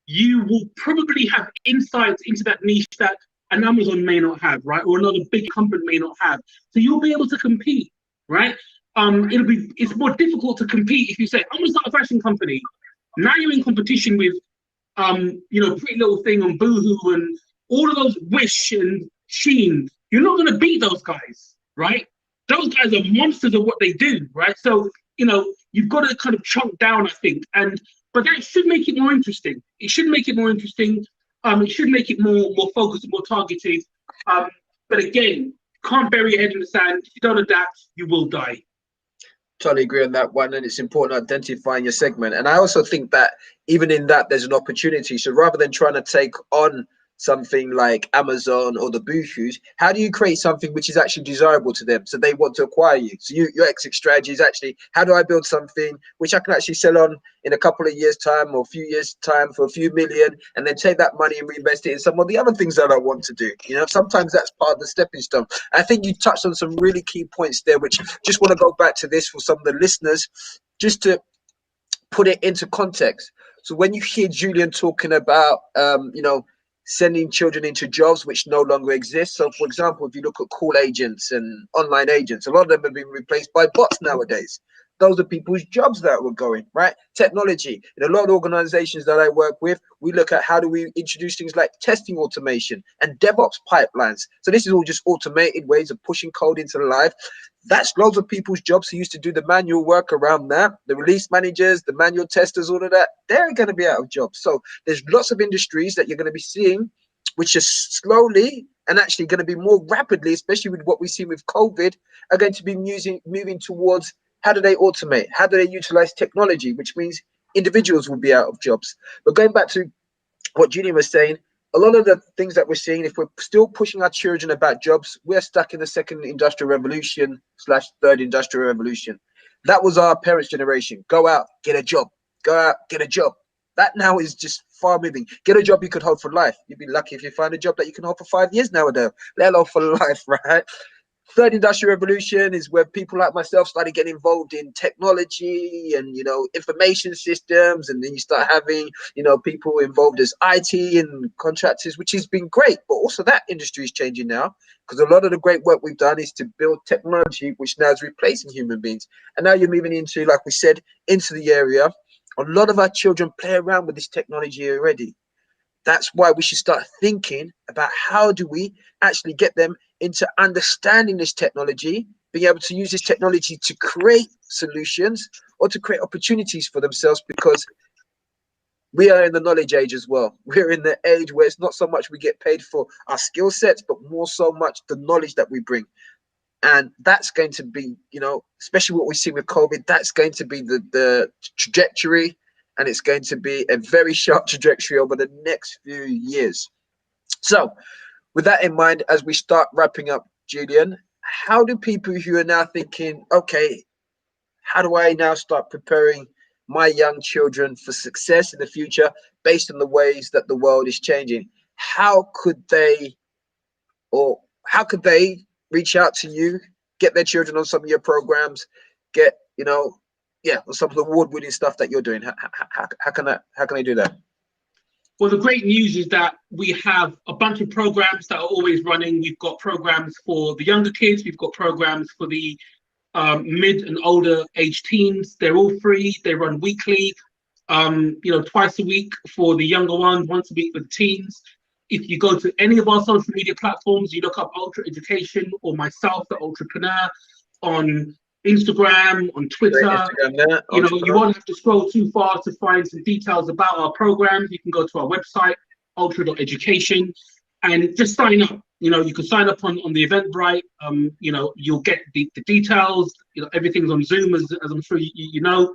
you will probably have insights into that niche that an Amazon may not have, right? Or another big company may not have. So you'll be able to compete, right? It's more difficult to compete if you say, I'm gonna start a fashion company. Now you're in competition with Pretty Little Thing on Boohoo and all of those Wish and Shein. You're not gonna beat those guys, right? Those guys are monsters of what they do, right? So, you've got to kind of chunk down, I think. But that should make it more interesting. It should make it more interesting. It should make it more focused, more targeted. But again, can't bury your head in the sand. If you don't adapt, you will die. Totally agree on that one, and it's important identifying your segment. And I also think that even in that, there's an opportunity. So rather than trying to take on something like Amazon or the Boohoo's, how do you create something which is actually desirable to them, so they want to acquire you? So your exit strategy is actually, how do I build something which I can actually sell on in a couple of years' time or a few years' time for a few million, and then take that money and reinvest it in some of the other things that I want to do? Sometimes that's part of the stepping stone. I think you touched on some really key points there, which just want to go back to this for some of the listeners, just to put it into context. So when you hear Julian talking about, sending children into jobs which no longer exist. So, for example, if you look at call agents and online agents, a lot of them have been replaced by bots nowadays. Those are people's jobs that were going, right? Technology. In a lot of organizations that I work with, we look at how do we introduce things like testing automation and DevOps pipelines. So this is all just automated ways of pushing code into life. That's loads of people's jobs who used to do the manual work around that. The release managers, the manual testers, all of that, they're going to be out of jobs. So there's lots of industries that you're going to be seeing, which is slowly and actually going to be more rapidly, especially with what we see with COVID, are going to be moving towards how do they automate? How do they utilize technology? Which means individuals will be out of jobs. But going back to what Julian was saying, a lot of the things that we're seeing, if we're still pushing our children about jobs, we're stuck in the second industrial revolution / third industrial revolution. That was our parents' generation. Go out, get a job. Go out, get a job. That now is just far moving. Get a job you could hold for life. You'd be lucky if you find a job that you can hold for 5 years nowadays, let alone for life, right? Third industrial revolution is where people like myself started getting involved in technology and information systems, and then you start having people involved as IT and contractors, which has been great. But also that industry is changing now, because a lot of the great work we've done is to build technology which now is replacing human beings. And now you're moving into, like we said, into the area. A lot of our children play around with this technology already. That's why we should start thinking about how do we actually get them into understanding this technology, being able to use this technology to create solutions or to create opportunities for themselves, because we are in the knowledge age as well. We're in the age where it's not so much we get paid for our skill sets, but more so much the knowledge that we bring. And that's going to be, especially what we see with COVID, that's going to be the trajectory. And it's going to be a very sharp trajectory over the next few years. So with that in mind, as we start wrapping up, Julian, how do people who are now thinking, okay, how do I now start preparing my young children for success in the future based on the ways that the world is changing? How could they reach out to you, get their children on some of your programs, get, on some of the award-winning stuff that you're doing? How can I do that? Well, the great news is that we have a bunch of programs that are always running. We've got programs for the younger kids. We've got programs for the mid and older age teens. They're all free. They run weekly, twice a week for the younger ones, once a week for the teens. If you go to any of our social media platforms, you look up Ultra Education or myself, the Entrepreneur, on Instagram, on Twitter, you won't have to scroll too far to find some details about our programs. You can go to our website, ultra.education, and just sign up. You can sign up on the Eventbrite. You'll get the details. Everything's on Zoom, as I'm sure you know.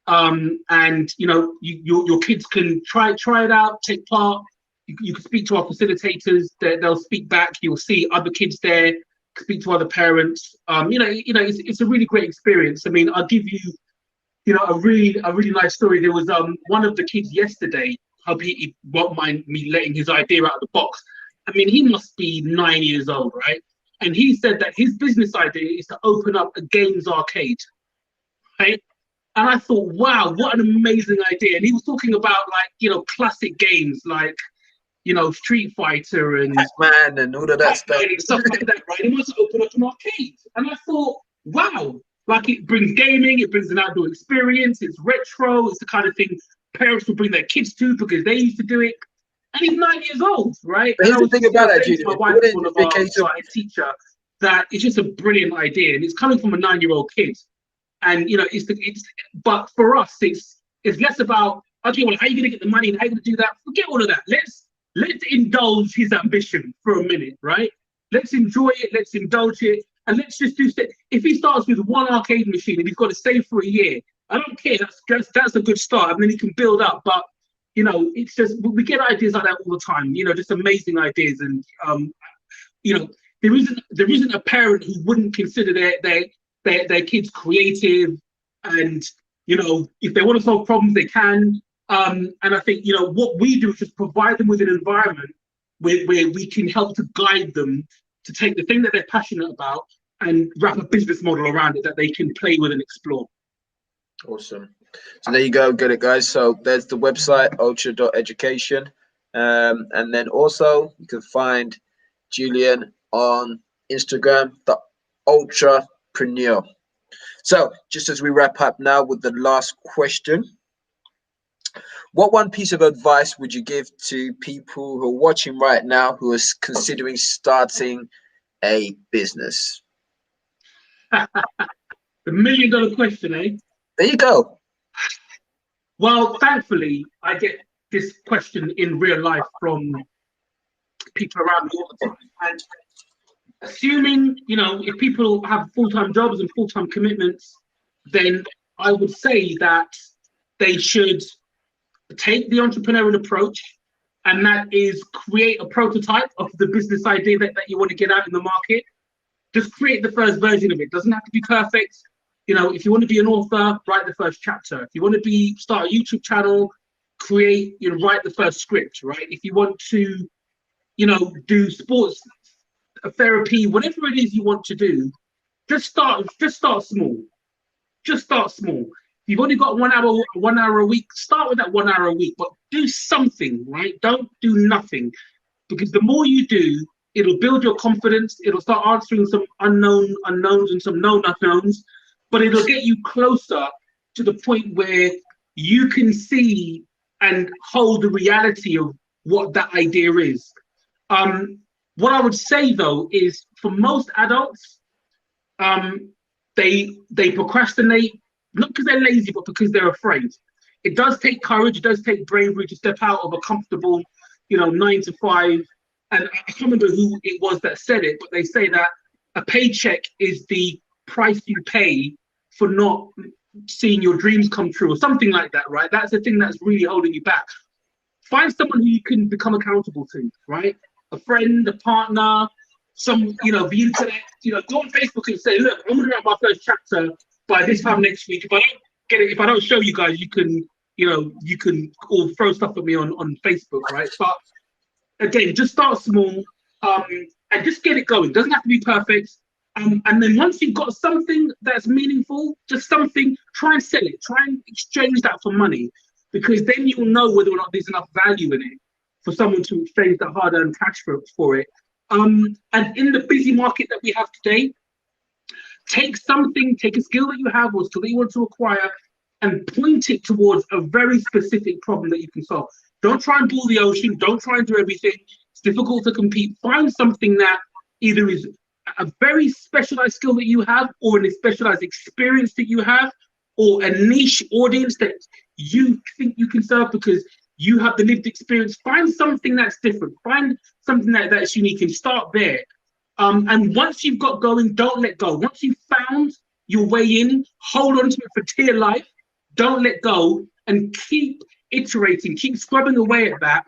And your kids can try it out, take part. You can speak to our facilitators. They'll speak back. You'll see other kids there. Speak to other parents. It's a really great experience. I mean, I'll give you, a really nice story. There was one of the kids yesterday. Hope he won't mind me letting his idea out of the box. I mean, he must be 9 years old, right? And he said that his business idea is to open up a games arcade, right? And I thought, wow, what an amazing idea. And he was talking about, like, you know, classic games like, you know, Street Fighter and Man, and all of that stuff. and stuff like that, right? He wants to open up an arcade. And I thought, wow, like, it brings gaming, it brings an outdoor experience, it's retro, it's the kind of thing parents will bring their kids to because they used to do it. And he's 9 years old, right? But And I here's the was thing about that, saying to Julian. my wife, one of our science teacher, that it's just a brilliant idea, and it's coming from a 9-year-old kid. And you know, but for us, it's less about, okay, well, how are you gonna get the money and how are you gonna do that? Forget all of that. Let's indulge his ambition for a minute, right? Let's enjoy it, let's indulge it, and let's just do stuff. If he starts with one arcade machine and he's got to save for a year, I don't care. That's a good start, and then he can build up. But you know, it's just, we get ideas like that all the time. You know, just amazing ideas, and you know, there isn't a parent who wouldn't consider their kids creative, and you know, if they want to solve problems, they can. And I think, you know, what we do is just provide them with an environment where we can help to guide them to take the thing that they're passionate about and wrap a business model around it that they can play with and explore. Awesome. So there you go, get it, guys. So there's the website, ultra.education. And then also you can find Julian on Instagram, the Ultrapreneur. So just as we wrap up now with the last question, what one piece of advice would you give to people who are watching right now who are considering starting a business? The $1 million question, eh? There you go. Well, thankfully, I get this question in real life from people around me all the time. And assuming, you know, if people have full-time jobs and full-time commitments, then I would say that they should take the entrepreneurial approach, and that is create a prototype of the business idea that you want to get out in the market. Just create the first version of it. Doesn't have to be perfect. You know, if you want to be an author, write the first chapter. If you want to start a YouTube channel, write the first script, right? If you want to, you know, do sports therapy, whatever it is you want to do, just start small. Just start small. If you've only got 1 hour a week, start with that 1 hour a week, but do something, right? Don't do nothing, because the more you do, it'll build your confidence. It'll start answering some unknowns and some known unknowns, but it'll get you closer to the point where you can see and hold the reality of what that idea is. What I would say though is, for most adults, they procrastinate, not because they're lazy, but because they're afraid. It does take courage, it does take bravery to step out of a comfortable, 9 to 5. And I can't remember who it was that said it, but they say that a paycheck is the price you pay for not seeing your dreams come true, or something like that, right? That's the thing that's really holding you back. Find someone who you can become accountable to, right? A friend, a partner, the internet. Go on Facebook and say, look, I'm gonna write my first chapter by this time next week. If I don't get it, if I don't show you guys, you can all throw stuff at me on Facebook, right? But again, just start small, and just get it going. Doesn't have to be perfect. And then once you've got something that's meaningful, just something, try and sell it. Try and exchange that for money, because then you'll know whether or not there's enough value in it for someone to exchange that hard-earned cash for it. And in the busy market that we have today, take a skill that you have or skill that you want to acquire and point it towards a very specific problem that you can solve. Don't try and boil the ocean. Don't try and do everything. It's difficult to compete. Find something that either is a very specialized skill that you have, or a specialized experience that you have, or a niche audience that you think you can serve because you have the lived experience. Find something that's different. Find something that's unique, and start there. And once you've got going, don't let go. Once you've found your way in, hold on to it for dear life. Don't let go, and keep iterating, keep scrubbing away at that.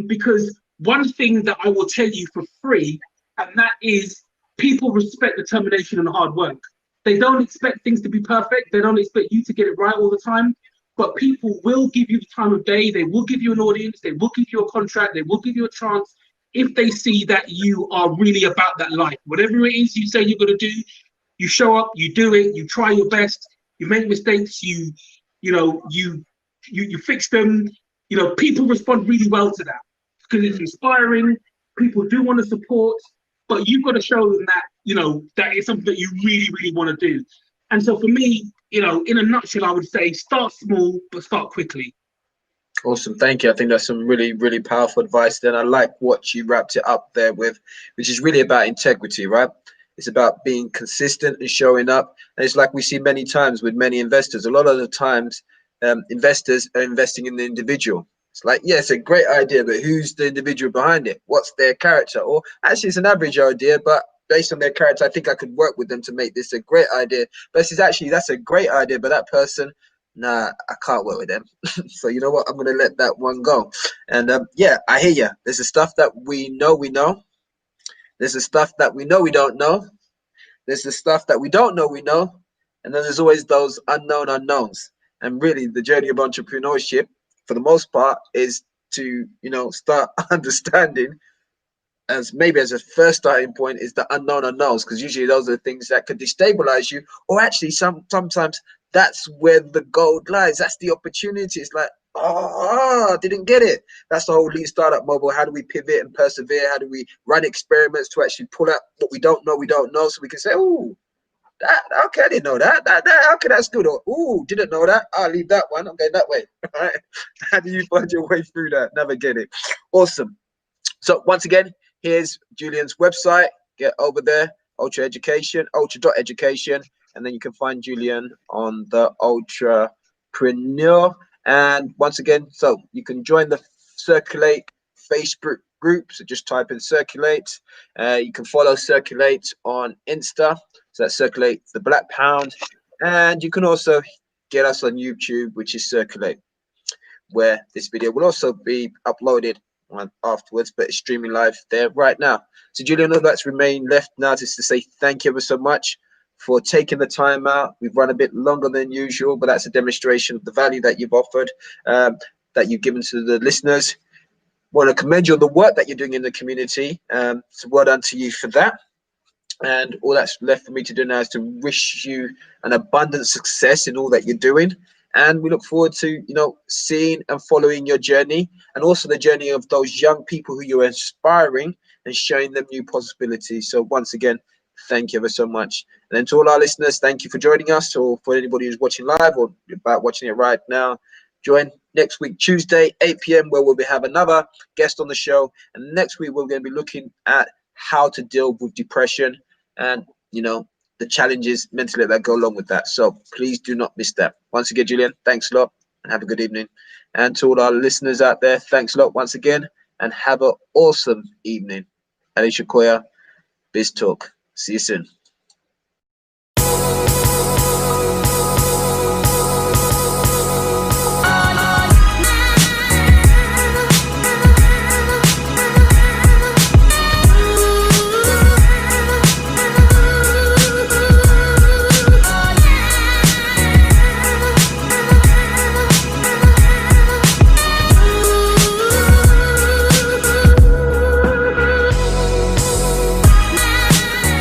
Because one thing that I will tell you for free, and that is, people respect determination and hard work. They don't expect things to be perfect. They don't expect you to get it right all the time. But people will give you the time of day. They will give you an audience. They will give you a contract. They will give you a chance if they see that you are really about that life, whatever it is you say you're going to do, you show up, you do it, you try your best, you make mistakes, you fix them. People respond really well to that because it's inspiring. People do want to support, but you've got to show them that that is something that you really, really want to do. And so for me, in a nutshell, I would say start small but start quickly. Awesome, thank you. I think that's some really, really powerful advice. Then I like what you wrapped it up there with, which is really about integrity, right? It's about being consistent and showing up. And it's like we see many times with many investors. A lot of the times, investors are investing in the individual. It's like, yeah, it's a great idea, but who's the individual behind it? What's their character? Or actually, it's an average idea, but based on their character, I think I could work with them to make this a great idea. But that's a great idea, but that person, nah, I can't work with them. So you know what? I'm gonna let that one go. And yeah, I hear you. There's the stuff that we know. There's the stuff that we know we don't know. There's the stuff that we don't know we know. And then there's always those unknown unknowns. And really, the journey of entrepreneurship, for the most part, is to start understanding, as maybe as a first starting point, is the unknown unknowns, because usually those are the things that could destabilize you, or actually sometimes that's where the gold lies. That's the opportunity. It's like, didn't get it. That's the whole lean startup model. How do we pivot and persevere? How do we run experiments to actually pull out what we don't know, so we can say, oh, that, okay, I didn't know that. Okay, that's good. Or, oh, didn't know that. I'll leave that one. I'm going that way. Right? How do you find your way through that? Navigate it. Awesome. So once again, here's Julian's website. Get over there, ultra.education, and then you can find Julian on the Ultrapreneur. And once again, so you can join the Circulate Facebook group. So just type in Circulate. You can follow Circulate on Insta. So that's Circulate the Black Pound. And you can also get us on YouTube, which is Circulate, where this video will also be uploaded afterwards, but it's streaming live there right now. So Julian, all that's remained left now is to say thank you ever so much for taking the time out. We've run a bit longer than usual, but that's a demonstration of the value that you've offered, that you've given to the listeners. Want to commend you on the work that you're doing in the community. So well done to you for that. And all that's left for me to do now is to wish you an abundant success in all that you're doing. And we look forward to, seeing and following your journey, and also the journey of those young people who you're inspiring and showing them new possibilities. So once again, thank you ever so much. And then to all our listeners, thank you for joining us, or for anybody who's watching live or about watching it right now. Join next week, Tuesday, 8 p.m., where we'll have another guest on the show. And next week, we're going to be looking at how to deal with depression and, the challenges mentally that go along with that. So please do not miss that. Once again, Julian, thanks a lot and have a good evening. And to all our listeners out there, thanks a lot once again and have an awesome evening. Alicia Koya, Biz Talk. See you soon.